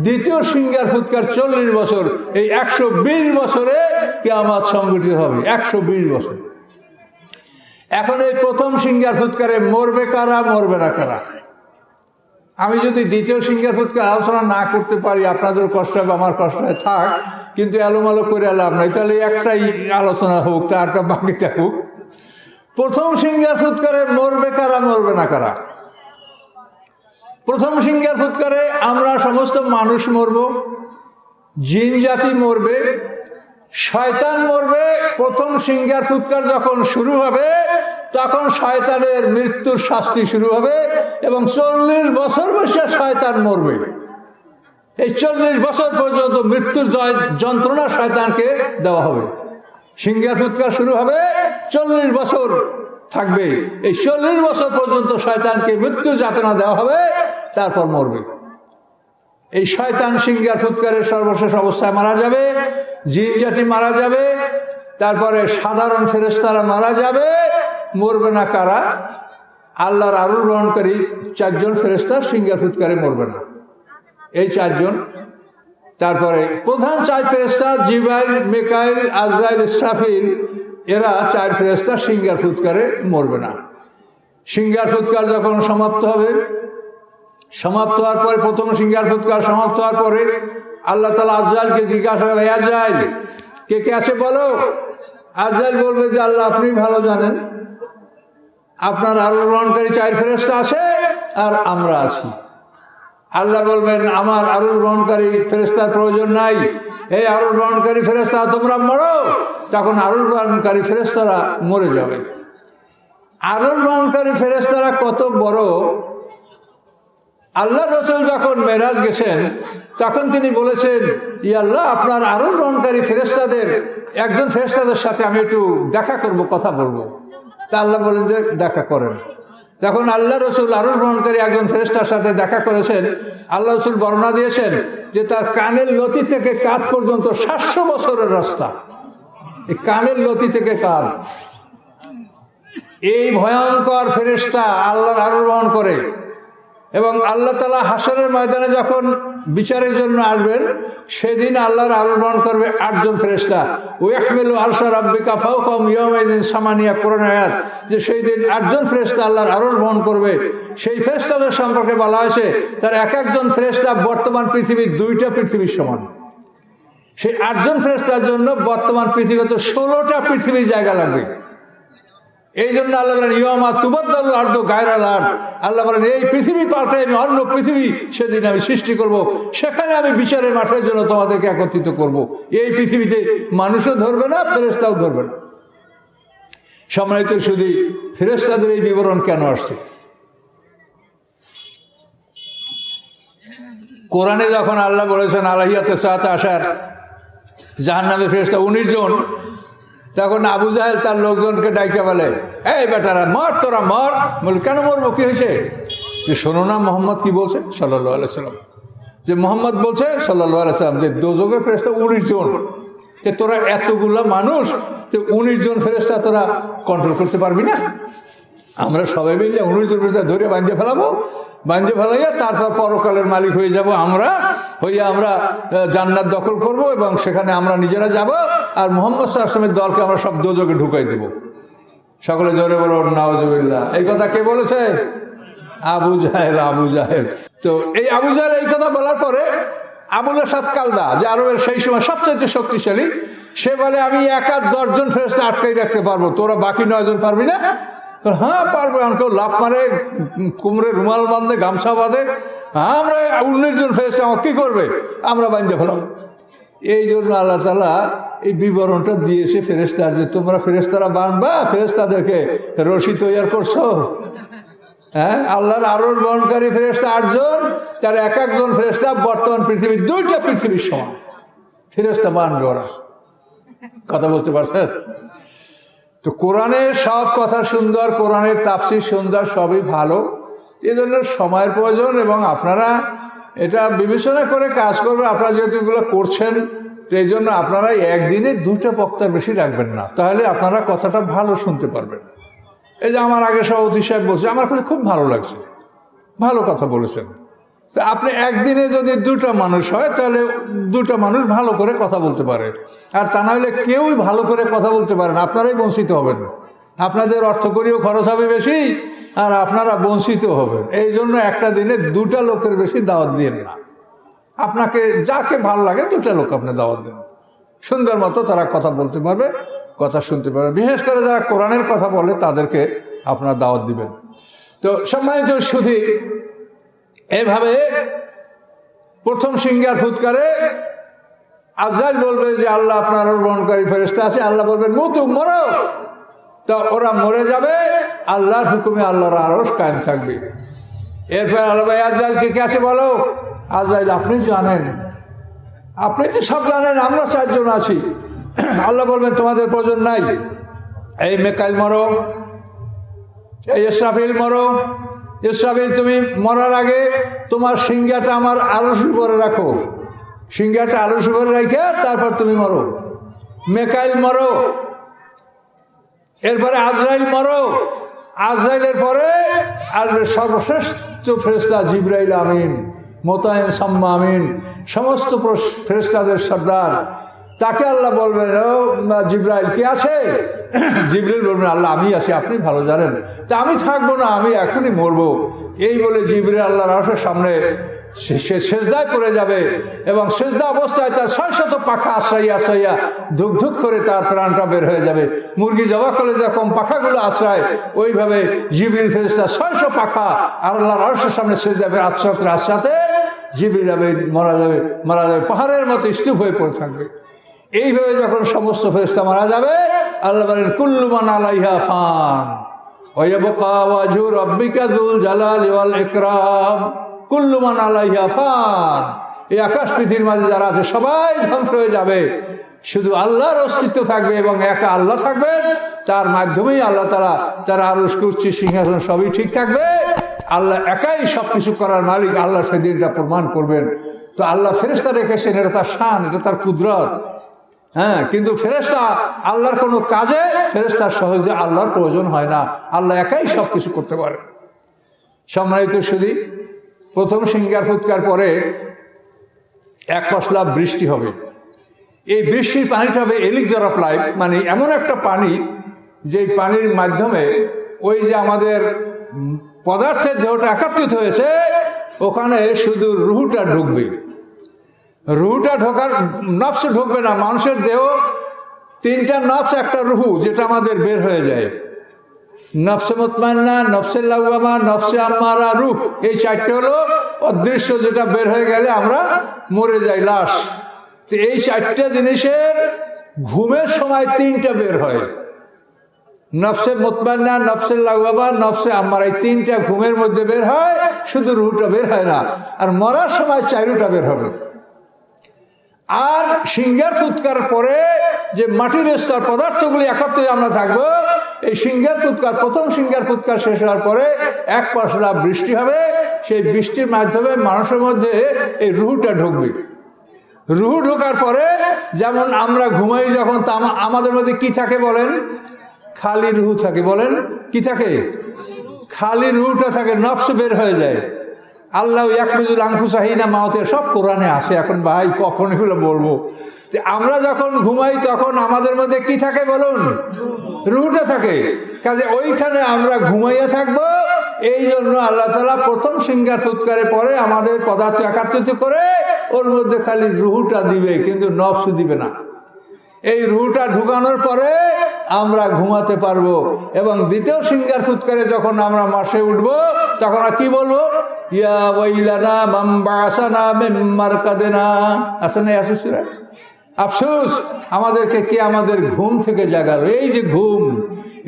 দ্বিতীয় সিঙ্গার ফুৎকার 40 বছর। এই 120 বছরে কিয়ামত সংঘটিত হবে। 120 বছর। এখন এই প্রথম সিঙ্গার ফুৎকারে মরবে কারা, মরবে না কারা? আমি যদি দ্বিতীয় সিঙ্গার ফুৎকার আলোচনা না করতে পারি, আপনাদের কষ্ট হবে, আমার কষ্ট হয়, থাক, কিন্তু এলোমালো করে লাভ নাই। তাহলে একটাই আলোচনা হোক, তারটা বাকি থাকুক। প্রথম সিঙ্গার ফুৎকারে মরবে কারা, মরবে না কারা? প্রথম সিঙ্গার ফুৎকারে আমরা সমস্ত মানুষ মরব, জিন জাতি মরবে, শয়তান মরবে। প্রথম সিঙ্গার ফুৎকার যখন শুরু হবে তখন শয়তানের মৃত্যুর শাস্তি শুরু হবে, এবং 40 বছর বসে শয়তান মরবে। এই 40 বছর পর্যন্ত মৃত্যুর যন্ত্রণা শয়তানকে দেওয়া হবে। সিঙ্গার ফুৎকার শুরু হবে, 40 বছর থাকবে। এই 40 বছর পর্যন্ত শয়তানকে মৃত্যু যাতনা দেওয়া হবে, তারপর মরবে। এই শয়তান সিঙ্গার ফুৎকারের সর্বশেষ অবস্থায় মারা যাবে, জিন জাতি মারা যাবে, তারপরে সাধারণ ফেরেশতারা মারা যাবে। মরবে না কারা? আল্লাহর আরশ গ্রহণকারী 4 জন ফেরেশতা সিঙ্গার ফুৎকারে মরবে না। এই 4 জন তারপরে প্রধান 4 ফেরেশতা জিবরাইল, মিকাইল, আজরাইল, ইসরাফিল, এরা 4 ফেরেশতা সিংহার ফুৎকারে মরবে না। সিংহার ফুৎকার যখন সমাপ্ত হবে, সমাপ্ত হওয়ার পরে, প্রথম সিংহার ফুৎকার সমাপ্ত হওয়ার পরে আল্লাহ তাআলা আজরাইলকে জিজ্ঞাসা করবে, আজরাইল কে কে আছে বলো। আজরাইল বলবে যে আল্লাহ আপনি ভালো জানেন, আপনার আরশ গ্রহণকারী 4 ফেরেশতা আছে আর আমরা আছি। আল্লাহ বলবেন আমার আরশ গ্রহণকারী ফেরেশতার প্রয়োজন নাই, এই আরশ গ্রহণকারী ফেরেশতা তোমরা মরো। তখন আরশ গ্রহণকারী ফেরেশতারা মরে যাবে। আরশ গ্রহণকারী ফেরেশতারা কত বড়! আল্লাহ রাসূল যখন মেরাজ গেছেন তখন তিনি বলেছেন, ইয়া আল্লাহ আপনার আরশ গ্রহণকারী ফেরেশতাদের একজন ফেরেশতাদের সাথে আমি একটু দেখা করব, কথা বলবো। তা আল্লাহ বলেন যে দেখা করেন। যখন আল্লাহ রসুল আরশ গ্রহণকারী একজন ফেরেশতার সাথে দেখা করেছেন, আল্লাহ রসুল বর্ণনা দিয়েছেন যে তার কানের লতি থেকে কাঁধ পর্যন্ত 700 বছরের রাস্তা। এই কানের লতি থেকে কাঁধ, এই ভয়ঙ্কর ফেরেশতা আল্লাহর আরশ গ্রহণ করে। এবং আল্লাহ তাআলা হাসরের ময়দানে যখন বিচারের জন্য আসবেন, সেদিন আল্লাহর আরশ গ্রহণ করবে 8 জন ফেরেশতা। ওয়াহমিলু আরশা রাব্বিকা ফাওকাহুম ইয়াওমাইযিন সামানিয়া, কোরআন আয়াত, যে সেই দিন 8 জন ফেরেশতা আল্লাহর আরশ গ্রহণ করবে। সেই ফেরেশতাদের সম্পর্কে বলা হয়েছে তার এক একজন ফেরেশতা বর্তমান পৃথিবীর 2টা পৃথিবীর সমান। সেই 8 জন ফেরেশতার জন্য বর্তমান পৃথিবীতে 16টা পৃথিবীর জায়গা লাগবে। এই জন্য আল্লাহ বলেন ইয়ামা তুবাদদালুল আরদু গায়রাল আরদ, আল্লাহ বলেন এই পৃথিবী পাল্টে আমি অন্য পৃথিবী সেদিন আমি সৃষ্টি করব, সেখানে আমি বিচারের মাঠের জন্য তোমাদেরকে একত্রিত করব। এই পৃথিবীতে মানুষও ধরবে না, ফেরেশতাও ধরবে না। সম্মানিত শুধু ফেরেশতাদের এই বিবরণ কেন আসছে? কোরআনে যখন আল্লাহ বলেছেন আলাইয়াতে সাত আশার জাহান্নামের ফেরেশতা 19 জন, তখন আবু জাহেল তার লোকজনকে ডাইকা বলে, এই বেটারা মর, তোরা মর। বলে কেন মরবো, কি হয়েছে? যে শোনো না মোহাম্মদ কি বলছে সাল্লাল্লাহু আলাইহি সাল্লাম, যে মোহাম্মদ বলছে সাল্লাল্লাহু আলাইহি সাল্লাম যে দোজখের ফেরেশতা 19 জন। যে তোরা এতগুলা মানুষ, তো 19 জন ফেরেশতা তোরা কন্ট্রোল করতে পারবি না? আমরা সবাই মিলে 19 জন ফেরেশতা ধরে বাঁধিয়ে ফেলাবো, বাঁধিয়ে ফেলাইয়া তারপর পরকালের মালিক হয়ে যাব আমরা, হইয়া আমরা জান্নাত দখল করব এবং সেখানে আমরা নিজেরা যাব, আর মুহাম্মদ সাল্লাল্লাহু আলাইহি ওয়াসাল্লামের দলকে আমরা সব দোজখে ঢুকাই দেব। সকলে জোরে বলো নাউজুবিল্লাহ। এই কথা কে বলেছে? আবু জাহেল। আবু জাহেল। তো এই আবু জাহেল এই কথা বলার পরে আবুল আসাদ কালদা, যে আরবের সেই সময় সবচেয়ে শক্তিশালী, সে বলে আমি একা 10 জন ফেরেশতা আটকাই রাখতে পারবো, তোরা বাকি 9 জন পারবি না? হ্যাঁ পারবো। কেউ লাভ মারে, কোমরে রুমাল বাঁধে, গামছা বাঁধে, হ্যাঁ আমরা 19 জন ফেরেশতা আমার কি করবে, আমরা বাঁধতে ফেলাম। এই জন্য আল্লাহ তাআলা এই বিবরণটা দিয়েছে ফেরেশতার, যে তোমরা ফেরেশতারা বাঁধবা, ফেরেশতাদেরকে রশি তৈরি করছো। হ্যাঁ, আল্লাহর আরশ গ্রহণকারী ফেরেশতা 8 জন, তার এক একজন ফেরেশতা বর্তমান পৃথিবীর 2টা পৃথিবীর সমান ফেরেশতা বাঁধবে ওরা। কথা বুঝতে পারছেন? তো কোরআনের সব কথা সুন্দর, কোরআনের তাফসীর সুন্দর, সবই ভালো। এই জন্য সময়ের প্রয়োজন এবং আপনারা এটা বিবেচনা করে কাজ করবেন। আপনারা যেহেতু এগুলো করছেন, তো এই জন্য আপনারা একদিনে 2টা বক্তার বেশি রাখবেন না, তাহলে আপনারা কথাটা ভালো শুনতে পারবেন। এই যে আমার আগে সভাপতি সাহেব বলছে, আমার কাছে খুব ভালো লাগছে, ভালো কথা বলেছেন। তো আপনি একদিনে যদি 2টা মানুষ হয়, তাহলে 2টা মানুষ ভালো করে কথা বলতে পারে, আর তা না হলে কেউই ভালো করে কথা বলতে পারে না, আপনারাই বঞ্চিত হবেন। আপনাদের অর্থকরীয় খরচ হবে বেশি, আর আপনারা বঞ্চিত হবেন। এই জন্য একটা দিনে 2টা লোকের বেশি দাওয়াত দিন না। আপনাকে যাকে ভালো লাগে 2টা লোক আপনি দাওয়াত দেন, সুন্দর মতো তারা কথা বলতে পারবে, কথা শুনতে পারবে। বিশেষ করে যারা কোরআনের কথা বলে তাদেরকে আপনারা দাওয়াত দিবেন। তো সম্মানিত শুধু এইভাবে প্রথম সিংহার ফুৎকারে আজরাইল বলবে যে আল্লাহ আপনার আরশ গ্রহণকারী ফেরেশতা আছে, আল্লাহ বলবেন মুতু, মরো। তো ওরা মরে যাবে, আল্লাহর হুকুমে আল্লাহর আরশ কায়েম থাকবে। এরপর আল্লাহ ভাই আজরাইলকে কে আছে বলো? আজরাইল আপনি জানেন, আপনি তো সব জানেন, আমরা 4 জন আছি। আল্লাহ বলবেন তোমাদের প্রয়োজন নাই, এই মিকাইল মরো, এই ইসরাফিল মরো। ইসরাফিল তুমি মরার আগে তোমার সিংহাটা আমার আরশের উপরে রাখো, সিংহাটা আরশের উপরে রেখে তারপর তুমি মরো। মিকাইল মরো। এরপরে আজরাইল মরো। আজরাইলের পরে আসবে সর্বশ্রেষ্ঠ ফেরেশতা জিবরাইল আমিন, মোতায়েন সাম্মা আমিন, সমস্ত ফেরেশতাদের সর্দার। তাকে আল্লাহ বলবেন, ও জিব্রাইল কে আছে? জিবরিল বলবেন, আল্লাহ আমি আছি, আপনি ভালো জানেন। তা আমি থাকবো না, আমি এখনই মরবো। এই বলে জিবরিল আল্লাহর আরশের সামনে সে সেজদায় পড়ে যাবে এবং সেজদা অবস্থায় তার 600 পাখা আশ্রাইয়া ধুক ধুক করে তার প্রাণটা বের হয়ে যাবে। মুরগি জবা করলে যেরকম পাখাগুলো আশ্রায়, ওইভাবে জিবরিল ফেরেশতা 600 পাখা আল্লাহর আরশের সামনে সেজদাবে আশ্রাতে জিবরিল মারা যাবে, পাহাড়ের মতো স্তূপ হয়ে পড়ে থাকবে। এইভাবে যখন সমস্ত ফেরেশতা মারা যাবে, আল্লাহ বলেন কুল্লু মান আলাইহা ফান ওয়া ইয়াবকা ওয়াজহু রাব্বিকা যুল জালালি ওয়াল ইকরাম। কুল্লু মান আলাইহা ফান, এই আকাশ পৃথিবীর মাঝে যারা আছে সবাই ধ্বংস হয়ে যাবে, শুধু আল্লাহর অস্তিত্ব থাকবে এবং একা আল্লাহ থাকবেন। তার মাধ্যমেই আল্লাহ তাআলা তার আরশ কুরসি সিংহাসন সবই ঠিক থাকবে। আল্লাহ একাই সব কিছু করার মালিক, আল্লাহ সেদিনটা প্রমাণ করবেন। তো আল্লাহ ফেরেশতা রেখেছেন, এটা তার শান, এটা তার কুদরত। হ্যাঁ, কিন্তু ফেরেশতা আল্লাহর কোনো কাজে ফেরেশতার সহজে আল্লাহর প্রয়োজন হয় না, আল্লাহ একাই সব কিছু করতে পারে। সম্মানিত শুধু প্রথম সিঙ্গার ফুৎকার পরে এক পশলা বৃষ্টি হবে। এই বৃষ্টির পানিটা হবে এলিক্সার অফ লাইফ, মানে এমন একটা পানি যেই পানির মাধ্যমে ওই যে আমাদের পদার্থের দেহটা একত্রিত হয়েছে, ওখানে শুধু রুহটা ঢুকবে। রুহটা ঢোকার, নফস ঢুকবে না। মানুষের দেহ 3টা নফস, একটা রুহু যেটা আমাদের বের হয়ে যায়। নফসে মুতমাইন্না, নফসে লাওয়ামা, নফসে আম্মারা, রুহ। এই 4টে হলো অদৃশ্য, যেটা বের হয়ে গেলে আমরা মরে যাই, লাশ। তো এই 4টে জিনিসের ঘুমের সময় 3টা বের হয়। নফসে মুতমাইন্না, নফসে লাওয়ামা, নফসে আম্মারা, এই 3টা ঘুমের মধ্যে বের হয়, শুধু রুহটা বের হয় না। আর মরার সময় 4টা বের হবে। আর সিঙ্গার ফুৎকার পরে যে মাটির স্তর পদার্থগুলি একত্রে আমরা থাকবো, এই সিঙ্গার ফুৎকার, প্রথম সিঙ্গার ফুৎকার শেষ হওয়ার পরে এক পশলা বৃষ্টি হবে। সেই বৃষ্টির মাধ্যমে মানুষের মধ্যে এই রুহটা ঢুকবে। রুহ ঢোকার পরে যেমন আমরা ঘুমাই যখন, তা আমাদের মধ্যে কি থাকে বলেন? খালি রুহ থাকে। বলেন কি থাকে? খালি রুহটা থাকে, নফস বের হয়ে যায়। আল্লাহ ইয়াকমিজুল আনফুসাহিনা মাউতে, সব কোরআনে আসে। এখন ভাই কখন এগুলো বলবো? আমরা যখন ঘুমাই তখন আমাদের মধ্যে কি থাকে বলুন? রুহটা থাকে। কাজে ওইখানে আমরা ঘুমাইয়া থাকবো। এই জন্য আল্লাহ তাআলা প্রথম সিঙ্গার ফুৎকারের পরে আমাদের পদার্থ একত্রিত করে ওর মধ্যে খালি রুহটা দিবে, কিন্তু নফস দিবে না। এই রুহটা ঢুকানোর পরে আমরা ঘুমাতে পারবো। এবং দ্বিতীয় সিঙ্গার ফুৎকারে যখন আমরা মাসে উঠবো, তখন কি বলবো? ইয়া ওয়াইলানা মান বাসানা মিন মারকাদিনা। আসলে আসুসরা, আফসোস আমাদেরকে কে আমাদের ঘুম থেকে জাগালো। এই যে ঘুম,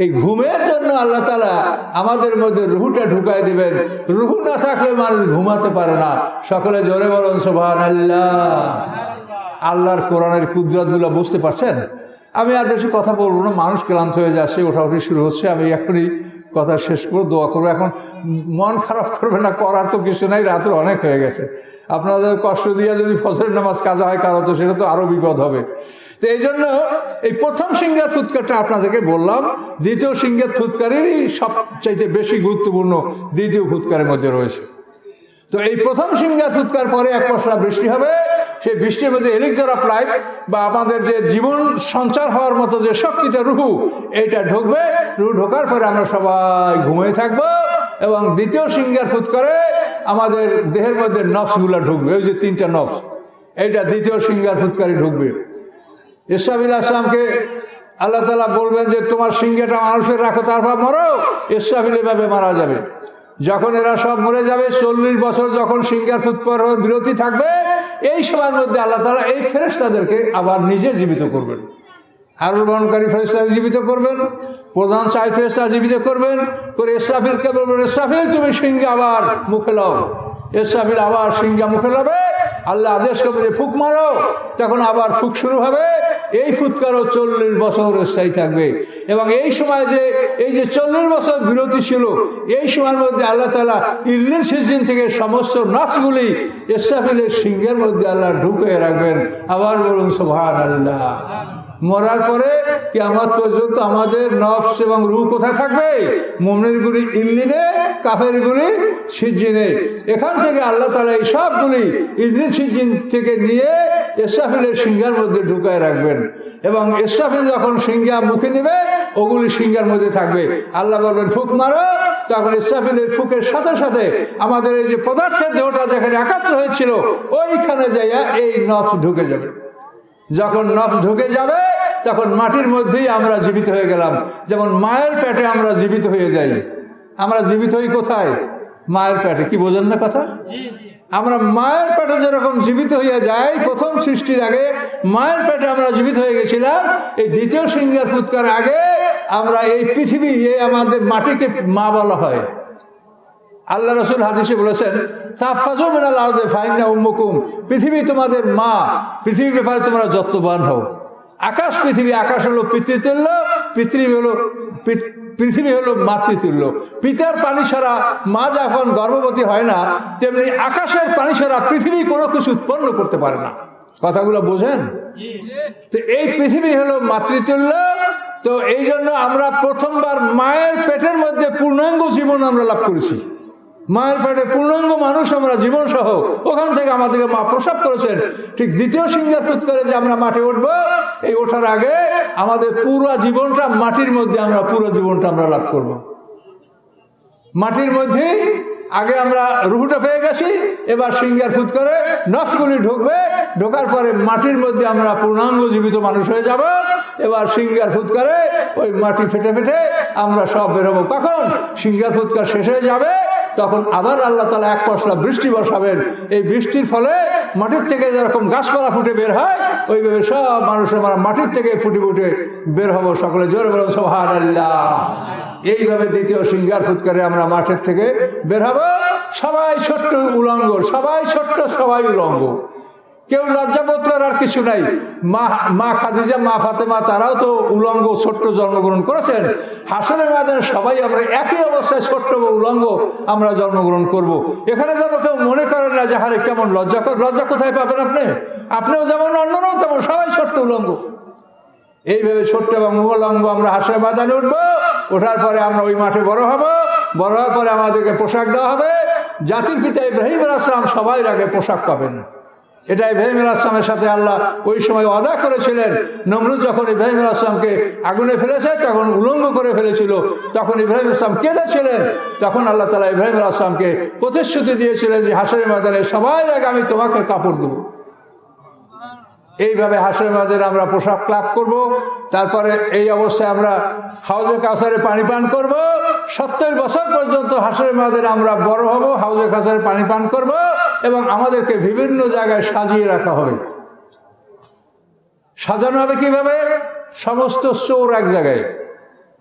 এই ঘুমের জন্য আল্লাহ তাআলা আমাদের মধ্যে রুহটা ঢুকাই দিবেন। রুহ না থাকলে মানুষ ঘুমাতে পারে না। সকলে জোরে বলুন সুবহানাল্লাহ। আল্লাহর কোরআনের কুদরতগুলো বুঝতে পারছেন? আমি আর বেশি কথা বলবো না, মানুষ ক্লান্ত হয়ে যাচ্ছে, ওঠাউঠি শুরু হচ্ছে। আমি এখনই কথা শেষ করে দোয়া করবো। এখন মন খারাপ করবে না, করার তো কিছু নাই, রাত্র অনেক হয়ে গেছে। আপনাদের কষ্ট দিয়ে যদি ফজরের নামাজ কাজা হয় কারো, তো সেটা তো আরও বিপদ হবে। তো এই জন্য এই প্রথম সিঙ্গার ফুৎকারটা আপনাদেরকে বললাম। দ্বিতীয় সিঙ্গার ফুৎকারেরই সবচাইতে বেশি গুরুত্বপূর্ণ দ্বিতীয় ফুৎকারের মধ্যে রয়েছে। তো এই প্রথম সিঙ্গার ফুৎকার পরে এক পশলা বৃষ্টি হবে। সেই বৃষ্টির মধ্যে এলিক্সার অফ লাইফ বা আমাদের যে জীবন সঞ্চার হওয়ার মতো যে শক্তিটা, রুহু, এইটা ঢুকবে। রুহু ঢোকার পরে আমরা সবাই ঘুমিয়ে থাকবো। এবং দ্বিতীয় সিঙ্গার ফুৎকারে আমাদের দেহের মধ্যে নফসগুলো ঢুকবে। ওই যে 3টা নফস, এইটা দ্বিতীয় সিঙ্গার ফুৎকারে ঢুকবে। ইসরাফিল আসলামকে আল্লাহ তাআলা বলবেন যে তোমার সিংহটা মানুষের রাখো, তারপর মরো। ইসরাফিল এভাবে মারা যাবে। যখন এরা সব মরে যাবে, 40 বছর যখন সিঙ্গার ফুৎকার বিরতি থাকবে, এই সময়ের মধ্যে আল্লাহ তাআলা এই ফেরেশতাদেরকে আবার নিজে জীবিত করবেন। আরুল বহনকারী ফেরেশতা জীবিত করবেন, প্রধান 4 ফেরেশতা জীবিত করবেন করে ইসরাফিলকে বলবেন, ইসরাফিল তুমি সিংহে আবার মুখে লাও। ইসরাফিল আবার সিংহা মুখে লাবে। আল্লাহ আদেশ করবে যে ফুক মারো, তখন আবার ফুক শুরু হবে। এই ফুৎকারও 40 বছর স্থায়ী থাকবে। এবং এই সময় এই যে 40 বছর বিরতি ছিল, এই সময়ের মধ্যে আল্লাহ তাআলা ইল্লিন সিজিন থেকে সমস্ত নফসগুলি ইসরাফিলের সিংহের মধ্যে আল্লাহ ঢুকিয়ে রাখবেন। আবার বলুন সুবহানাল্লাহ। মরার পরে কিয়ামত পর্যন্ত আমাদের নফস এবং রূহ কোথায় থাকবে? মুমিনগুলি ইল্লিনে, কাফেরগুলি সিজিনে। এখান থেকে আল্লাহ তাআলা এই সবগুলি ইল্লিন সিজিন থেকে নিয়ে ইসরাফিলের সিংহের মধ্যে ঢুকায় রাখবেন। এবং ইসরাফিল যখন সিংহা মুখে নেবে, ওগুলি সিংহের মধ্যে থাকবে। আল্লাহ বলবেন ফুক মারো, তখন ইসরাফিলের ফুকের সাথে সাথে আমাদের এই যে পদার্থের দেহটা যেখানে একাত্র হয়েছিল, ওইখানে যাইয়া এই নফস ঢুকে যাবে। যখন নফস ঢুকে যাবে, তখন মাটির মধ্যেই আমরা জীবিত হয়ে গেলাম। যেমন মায়ের পেটে আমরা জীবিত হয়ে যাই। আমরা জীবিত হই কোথায়? মায়ের পেটে। কি বোঝেন না কথা? আমরা মায়ের পেটে যেরকম জীবিত হইয়া যাই, প্রথম সৃষ্টির আগে মায়ের পেটে আমরা জীবিত হয়ে গেছিলাম। এই দ্বিতীয় সিংহের ফুৎকার আগে আমরা এই পৃথিবী, আমাদের মাটিকে মা বলা হয়। আল্লাহ রাসূল হাদিসে বলেছেন, তাফাজু মিনাল আরদি ফাইন্না উম্মুকুম, পৃথিবী তোমাদের মা, পৃথিবীর ব্যাপারে তোমরা যত্নবান হও। আকাশ পৃথিবী, আকাশ হলো পিতৃতুল্য, পৃথিবী হলো মাতৃতুল্য। পিতার পানি ছাড়া মা যখন গর্ভবতী হয় না, তেমনি আকাশের পানি ছাড়া পৃথিবী কোনো কিছু উৎপন্ন করতে পারে না। কথাগুলো বোঝেন? তো এই পৃথিবী হলো মাতৃতুল্য। তো এই জন্য আমরা প্রথমবার মায়ের পেটের মধ্যে পূর্ণাঙ্গ জীবন আমরা লাভ করেছি। মায়ের পেটে পূর্ণাঙ্গ মানুষ আমরা জীবন সহ, ওখান থেকে আমাদেরকে মা প্রসব করেছেন। ঠিক দ্বিতীয় সিংহের ফুৎকারে যে আমরা মাঠে উঠব, এই ওঠার আগে আমাদের পুরো জীবনটা মাটির মধ্যে, আমরা পুরো জীবনটা আমরা লাভ করব। মাটির মধ্যেই আগে আমরা রুহটা পেয়ে গেছি, এবার সিংহের ফুৎকারে নফসগুলি ঢুকবে। ঢোকার পরে মাটির মধ্যে আমরা পূর্ণাঙ্গ জীবিত মানুষ হয়ে যাব। এবার সিংহের ফুৎকারে ওই মাটি ফেটে ফেটে আমরা সব বেরোবো। কখন সিংহের ফুৎকার শেষ হয়ে যাবে, তখন আবার আল্লাহ তাআলা এক পশলা বৃষ্টি বসাবেন। এই বৃষ্টির ফলে মাটির থেকে যেরকম গাছপালা ফুটে বের হয়, ওইভাবে সব মানুষ আমরা মাটির থেকে ফুটে ফুটে বের হবো। সকলে জোরে বলো সুবহানাল্লাহ। এইভাবে দ্বিতীয় সিংহার ফুৎকারে আমরা মাঠের থেকে বের হবো। সবাই ছোট্ট উলঙ্গ, সবাই ছোট্ট, সবাই উলঙ্গ, কেউ লজ্জাবোধ করার কিছু নাই। মা খাদিজা, মা ফাতেমা, তারাও তো উলঙ্গ ছোট্ট জন্মগ্রহণ করেছেন। হাসরের ময়দানে সবাই আমরা একই অবস্থায় ছোট্ট উলঙ্গ আমরা জন্মগ্রহণ করব। এখানে যেন কেউ মনে করেন না যে হারে কেমন লজ্জা কোথায় পাবেন আপনিও যেমন, অন্যরাও তেমন, সবাই ছোট্ট উলঙ্গ। এইভাবে ছোট্ট এবং উলঙ্গ আমরা হাসরের ময়দানে উঠবো। ওঠার পরে আমরা ওই মাঠে বড় হব। বড় হওয়ার পরে আমাদেরকে পোশাক দেওয়া হবে। জাতির পিতা ইব্রাহিম আলাইহিস সালাম সবাই আগে পোশাক পাবেন। এটা ইব্রাহিম আলাইহিস সালামের সাথে আল্লাহ ওই সময় ওয়াদা করেছিলেন। নমরুদ যখন ইব্রাহিম আলাইহিস সালামকে আগুনে ফেলেছে, তখন উলঙ্গ করে ফেলেছিল, তখন ইব্রাহিম আলাইহিস সালাম কেঁদেছিলেন। তখন আল্লাহ তাআলা ইব্রাহিম আলাইহিস সালামকে প্রতিশ্রুতি দিয়েছিলেন যে হাসরের ময়দানে সবাই আগে আমি তোমাকে কাপড় দেব। এইভাবে হাসরের ময়দানে আমরা পোশাক লাভ করব। তারপরে এই অবস্থায় আমরা হাউজে কাউসারে পানি পান করব। 70 বছর পর্যন্ত হাসরের ময়দানে আমরা বড় হব, হাউজে কাউসারে পানি পান করব, এবং আমাদেরকে বিভিন্ন জায়গায় সাজিয়ে রাখা হবে। সাজানো হবে কিভাবে? সমস্ত চোর এক জায়গায়,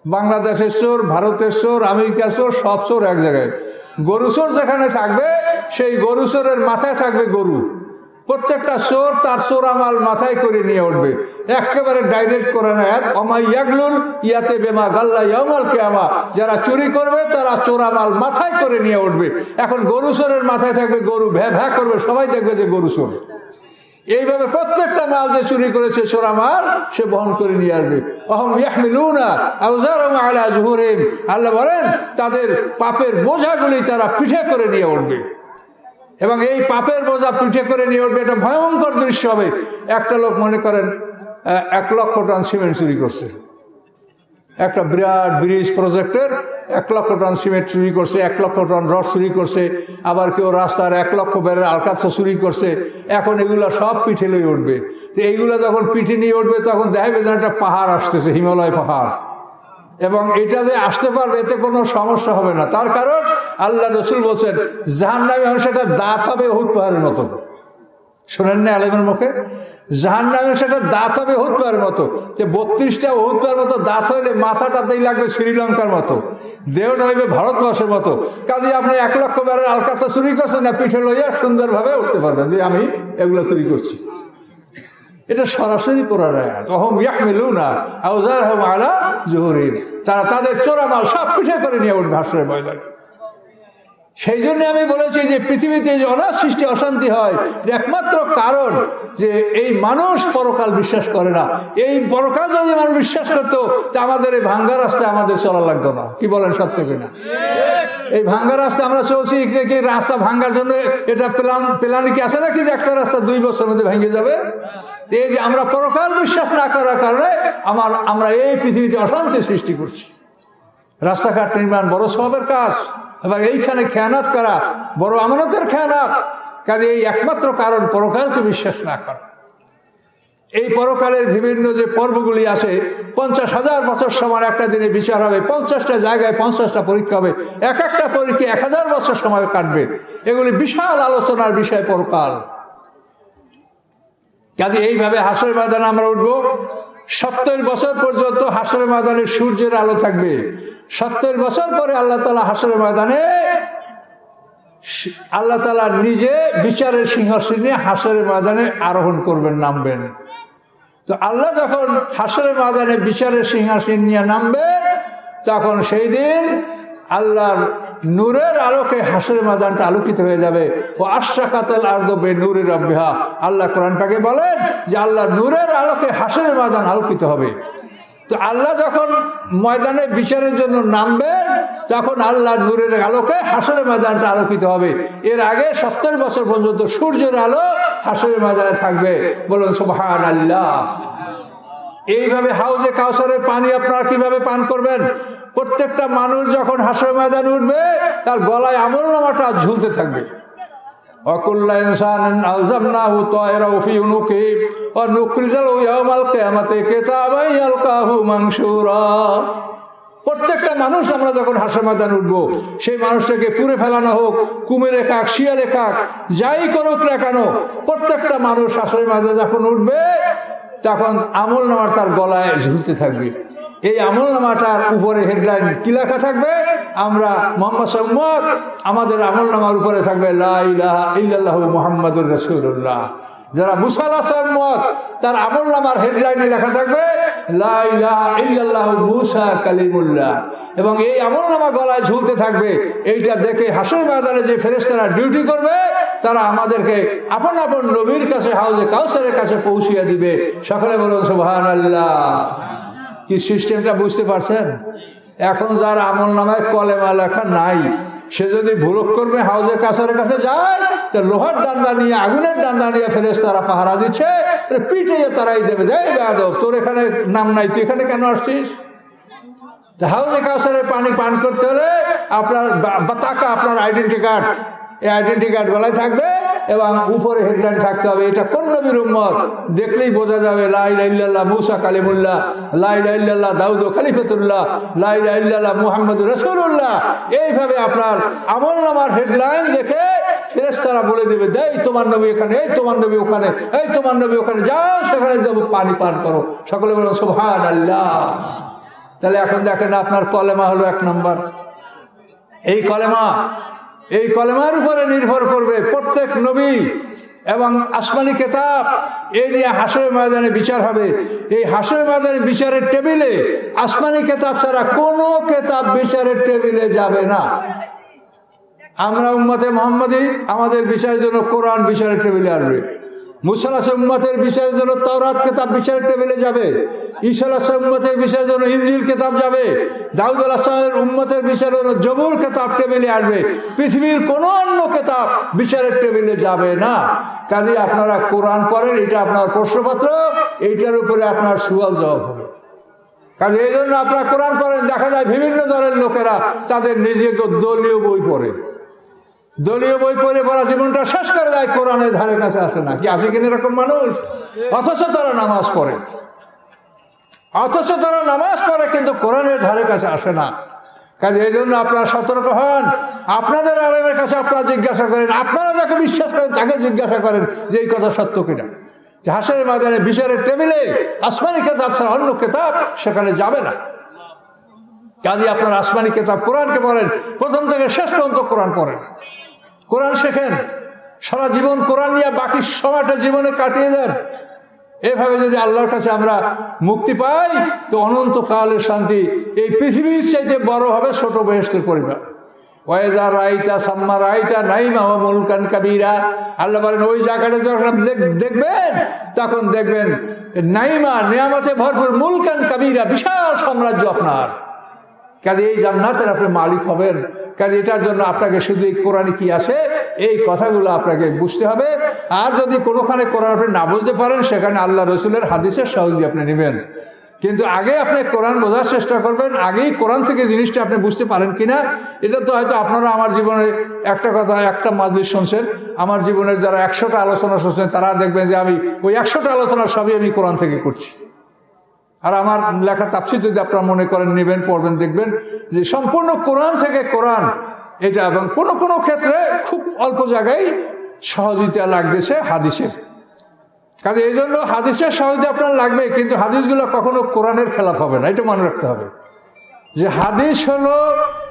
বাংলাদেশের চোর, ভারতের চোর, আমেরিকার চোর, সব চোর এক জায়গায়। গরু চোর যেখানে থাকবে, সেই গরু চোরের মাথায় থাকবে গরু। প্রত্যেকটা চোর তার চোরামাল মাথায় করে নিয়ে উঠবে। একেবারে ডাইরেক্ট করে নেয়, অমাইয়াগলুল ইয়াতে বেমা গাল্লা ইয়াউমাল কিয়ামা, যারা চুরি করবে তারা চোরামাল মাথায় করে নিয়ে উঠবে। এখন গরু চোরের মাথায় থাকবে গরু, ভ্যা ভ্যা করবে, সবাই দেখবে যে গরু চোর। এইভাবে প্রত্যেকটা মাল যে চুরি করেছে চোরামাল, সে বহন করে নিয়ে আসবে। অহম ইয়াহমিলুনা আওজারহুম আলা যুহুরিহিম, আল্লাহ বলেন তাদের পাপের বোঝাগুলি তারা পিঠে করে নিয়ে উঠবে। এবং এই পাপের বোঝা পিঠে করে নিয়ে উঠবে। এটা ভয়ঙ্কর দৃশ্য হবে। একটা লোক মনে করেন 1 লক্ষ টন সিমেন্ট চুরি করছে, একটা বিরাট ব্রিজ প্রজেক্টের 1 লক্ষ টন সিমেন্ট চুরি করছে, 1 লক্ষ টন রড চুরি করছে, আবার কেউ রাস্তার 1 লক্ষ ব্যারেল আলকাতরা চুরি করছে। এখন এগুলো সব পিঠে নিয়ে উঠবে। তো এইগুলো যখন পিঠে নিয়ে উঠবে, তখন দেখা যাবে একটা পাহাড় আসতেছে, হিমালয় পাহাড়, এবং এটা যে আসতে পারবে এতে কোনো সমস্যা হবে না। তার কারণ আল্লাহ রসুল বলছেন জাহান্নামী সেটা দাঁত হবে উহুদ পাহাড়ের মতো। শোনেন না আলেমের মুখে? জাহান্নামী সেটা দাঁত হবে উহুদ পাহাড়ের মতো। যে 32টা উহুদ পাহাড়ের মতো দাঁত হইলে মাথাটাতেই লাগবে শ্রীলঙ্কার মতো, দেহটা হইবে ভারতবর্ষের মতো। কাজে আপনি 1 লক্ষ ব্যারেল আলকাতরা চুরি করছেন না, পিঠে লইয়া সুন্দরভাবে উঠতে পারবেন যে আমি এগুলো চুরি করছি। এটা সরাসরি কোরআন আয়াত। ওহম ইয়াহমিলুনা আওজারহুম আলা যুহুরিহিম, তারা তাদের চোরামাল সব পিঠে করে নিয়ে উঠবে হাসরের ময়দানে। সেই জন্য আমি বলেছি যে পৃথিবীতে যে অনাথ সৃষ্টি অশান্তি হয় একমাত্র কারণ যে এই মানুষ পরকাল বিশ্বাস করে না। এই পরকাল যদি মানুষ বিশ্বাস করতো তা আমাদের এই ভাঙ্গা রাস্তায় আমাদের চলা লাগতো না। কি বলেন, সত্য কিনা? এই ভাঙ্গা রাস্তা আমরা চলছি, কি রাস্তা ভাঙ্গার জন্য এটা প্ল্যান কি আছে নাকি যে একটা রাস্তা 2 বছরের মধ্যে ভেঙে যাবে? এই যে আমরা পরকাল বিশ্বাস না করার কারণে আমরা এই পৃথিবীতে অশান্তি সৃষ্টি করছি। রাস্তাঘাট নির্মাণ বড় সবের কাজ, এবার এইখানে খেয়ানাত করা বড় আমানতের খেয়ানাত। কাজে এই একমাত্র কারণ পরকালকে বিশ্বাস না করা। এই পরকালের বিভিন্ন যে পর্বগুলি আছে, 50,000 বছর সময় একটা দিনে বিচার হবে, 50টা জায়গায় 50টা পরীক্ষা হবে, এক একটা পরীক্ষা 1000 বছর সময় কাটবে। এগুলি বিশাল আলোচনার বিষয় পরকাল। কাজে এইভাবে হাসরের ময়দানে আমরা উঠবো। 70 বছর পর্যন্ত হাসরের ময়দানে সূর্যের আলো থাকবে। 70 বছর পরে আল্লাহ তাআলা হাসরের ময়দানে আল্লাহ তাআলা নিজে বিচারের সিংহাসন নিয়ে হাসরের ময়দানে আরোহণ করবেন, নামবেন। তো আল্লাহ যখন হাসরের ময়দানে বিচারের সিংহাসন নিয়ে নামবেন, তখন সেই দিন আল্লাহর নূরের আলোকে হাসরের ময়দানটা আলোকিত হয়ে যাবে। ও আশরাকাতাল আরদু বিনূরি রাব্বিহা, আল্লাহ কোরআন পাকে বলেন যে আল্লাহ নূরের আলোকে হাসরের ময়দান আলোকিত হবে। তো আল্লাহ যখন ময়দানে বিচারের জন্য নামবেন, তখন আল্লাহ নূরের আলোকে হাসরের ময়দানটা আলোকিত হবে। এর আগে 70 বছর পর্যন্ত সূর্যের আলো হাসরের ময়দানে থাকবে। বলুন সুবহানাল্লাহ। এইভাবে হাউজে কাউসারের পানি আপনারা কিভাবে পান করবেন? প্রত্যেকটা মানুষ যখন হাসরের ময়দানে উঠবে, তার গলায় আমলনামাটা ঝুলতে থাকবে। ওয়াকুল্লা ইনসানিন আলজামনাহু তায়রাহু ফি উনুকিহি ওয়া নুখরিজু লাহু ইয়াওমাল কিয়ামাতি কিতাবান ইয়ালকাহু মানশুরা। প্রত্যেকটা মানুষ আমরা যখন হাসরের ময়দানে উঠবো, সেই মানুষটাকে পুড়ে ফেলানো হোক, কুমিরে খাক, শিয়ালে খাক, যাই করুক না কেন, প্রত্যেকটা মানুষ হাসরের ময়দানে যখন উঠবে, তখন আমলনামাটা তার গলায় ঝুলতে থাকবে। এই আমলনামাটার উপরে হেডলাইন কি লেখা থাকবে? আমরা মুহাম্মদ সাল্লাল্লাহু, আমাদের আমলনামার উপরে থাকবে লা ইলাহা ইল্লাল্লাহু মুহাম্মাদুর রাসূলুল্লাহ। যারা মুসা আলাইহিস সালাম, তার আমলনামার হেডলাইনে লেখা থাকবে লা ইলাহা ইল্লাল্লাহু মুসা কালিমুল্লাহ। এবং এই আমলনামা গলায় ঝুলতে থাকবে। এইটা দেখে হাসরের ময়দানে যে ফেরেশতারা ডিউটি করবে, তারা আমাদেরকে আপন আপন নবীর কাছে, হাউজে কাউসারের কাছে পৌঁছিয়ে দিবে। সকলে বলুন সুবহানাল্লাহ। কি সিস্টেমটা বুঝতে পারছেন? এখন যার আমলনামায় কলেমা লেখা নাই, সে যদি ভুলক করবে হাউজে কাউসারের কাছে যায়, তা লোহার ডান্ডা নিয়ে, আগুনের ডান্ডা নিয়ে ফেরেশতারা পাহারা দিচ্ছে, পিঠে তারাই দেবে যে এই বেয়াদব, তোর এখানে নাম নাই, তুই এখানে কেন আসছিস? হাউজে কাউসারের পানি পান করতে হলে আপনার বাতাকা, আপনার আইডেন্টি কার্ড, এই আইডেন্টি কার্ড গলায় থাকবে এবং উপরে হেডলাইন থাকতে হবে এটা কোন নবীর উম্মত। দেখলেই বোঝা যাবে লা ইলাহা ইল্লাল্লাহ মুসা কালিমুল্লাহ, লা ইলাহা ইল্লাল্লাহ দাউদ খলিফাতুল্লাহ, লা ইলাহা ইল্লাল্লাহ মুহাম্মাদুর রাসূলুল্লাহ। এইভাবে আপনার আমলনামার হেডলাইন দেখে ফেরেশতারা বলে দেবে, এই তোমার নবী এখানে, এই তোমার নবী ওখানে, এই তোমার নবী ওখানে, যাও সেখানে যাবো, পানি পান করো। সকলে বলুন সুবহানাল্লাহ। তাহলে এখন দেখেন, আপনার কলেমা হলো 1 নম্বর। এই কলেমার উপরে নির্ভর করবে প্রত্যেক নবী এবং আসমানি কেতাব। এই নিয়ে হাসরের ময়দানে বিচার হবে। এই হাসরের ময়দানে বিচারের টেবিলে আসমানি কেতাব ছাড়া কোনো কেতাব বিচারের টেবিলে যাবে না। আমরা উম্মতে মুহাম্মাদি, আমাদের বিচারের জন্য কোরআন বিচারের টেবিলে আসবে। মুসা আলাইহিস উম্মতের বিচারের জন্য তাওরাত কিতাব বিচারের টেবিলে যাবে। ঈসা আলাইহিস উম্মতের বিচারের জন্য ইনজিল কিতাব যাবে। দাউদ আলাইহিস উম্মতের বিচারের জন্য জবুর কিতাব টেবিলে আসবে। পৃথিবীর কোনো অন্য কিতাব বিচারের টেবিলে যাবে না। কাজে আপনারা কোরআন পড়েন, এটা আপনার প্রশ্নপত্র, এইটার উপরে আপনার সুয়াল জবাব হবে। কাজে এই জন্য আপনারা কোরআন পড়েন। দেখা যায় বিভিন্ন দলের লোকেরা তাদের নিজেকে দলীয় বই পড়ে, দলীয় বই পড়ে পড়া জীবনটা শেষ করে দেয়, কোরআনের ধারে কাছে আসে না। কি আছে কিনা এরকম মানুষ? অথচ তারা নামাজ পড়ে, কিন্তু কোরআনের ধারে কাছে আসে না। কাজে এই জন্য আপনারা সতর্ক হন। আপনাদের আলেমের কাছে আপনারা জিজ্ঞাসা করেন, আপনারা যাকে বিশ্বাস করেন তাকে জিজ্ঞাসা করেন যে এই কথা সত্য কিনা। যে হাসরের ময়দানে বিচারের টেবিলে আসমানি কেতাব ছাড়া অন্য কেতাব সেখানে যাবে না। কাজে আপনারা আসমানি কেতাব কোরআনকে পড়েন, প্রথম থেকে শেষ পর্যন্ত কোরআন পড়েন, কোরআন শেখেন, সারা জীবন কোরআন নিয়ে বাকি সময়টা জীবনে কাটিয়ে দেন। এভাবে যদি আল্লাহর কাছে আমরা মুক্তি পাই তো অনন্তকালের শান্তি এই পৃথিবীর চাইতে বড় হবে ছোট বেহেশতের পরিবার। ওয়াইজা রাইতা সাম্মা রাইতা নাইমা ওয়া মুলকান কাবীরা, আল্লাহ বলেন ওই জায়গাটা যখন আপনি দেখবেন তখন দেখবেন নাইমা নিয়ামতে ভরপুর, মুলকান কাবীরা বিশাল সাম্রাজ্য আপনার। কাজে এই জান্নাতের আপনি মালিক হবেন। কাজে এটার জন্য আপনাকে শুধু এই কোরআনে কি আসে এই কথাগুলো আপনাকে বুঝতে হবে। আর যদি কোনোখানে কোরআন আপনি না বুঝতে পারেন সেখানে আল্লাহ রসুলের হাদিসের সহযোগী আপনি নেবেন। কিন্তু আগে আপনি কোরআন বোঝার চেষ্টা করবেন, আগেই কোরআন থেকে জিনিসটা আপনি বুঝতে পারেন কিনা। এটা তো হয়তো আপনারা আমার জীবনে একটা কথা একটা মাজলিস শুনছেন, আমার জীবনের যারা 100টা আলোচনা শুনছেন তারা দেখবেন যে আমি ওই 100টা আলোচনা সবই আমি কোরআন থেকে করছি। আর আমার লেখা তাফসীর যদি আপনারা মনে করেন নেবেন পড়বেন দেখবেন যে সম্পূর্ণ কোরআন থেকে কোরআন এটা, এবং কোনো কোনো ক্ষেত্রে খুব অল্প জায়গায় সহযোগিতা লাগতেছে হাদিসের। কাজে এই জন্য হাদিসের সহযোগিতা আপনার লাগবে, কিন্তু হাদিসগুলো কখনো কোরআনের খেলাফ হবে না, এটা মনে রাখতে হবে যে হাদিস হলো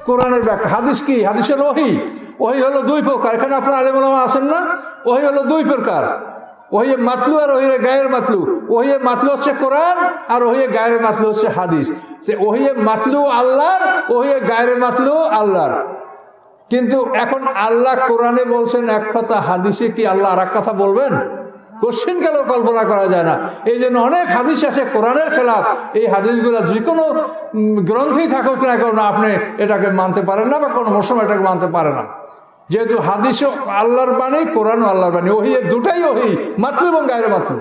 কোরআনের ব্যাখ্যা। হাদিস কি? হাদিস হলো ওহী। ওহী হলো দুই প্রকার, এখানে আপনার আলেম ওলামা আছেন না? ওহী হলো দুই প্রকার, ওহী মাতলু আর ওহী গায়ের মাতলু। ওহী মাতলু হচ্ছে কোরআন আর ওহী গায়ের মাতলু হচ্ছে হাদিস। ওহী মাতলু আল্লাহর, ওহী গায়ের মাতলু আল্লাহর। কিন্তু এখন আল্লাহ কোরআনে বলছেন এক কথা, হাদিসে কি আল্লাহ আর এক কথা বলবেন? কোশ্চিন গেলেও কল্পনা করা যায় না। এই জন্য অনেক হাদিস আছে কোরআনের খেলাফ। এই হাদিসগুলো যে কোনো গ্রন্থেই থাকুক না কেন আপনি এটাকে মানতে পারেন না, বা কোনো মৌসুম এটাকে মানতে পারে না। যেহেতু হাদিসও আল্লাহর বাণী, কোরআনও আল্লাহর বাণী, ওহী দুটাই ওহী, মাতলু এবং গায়রে মাতলু।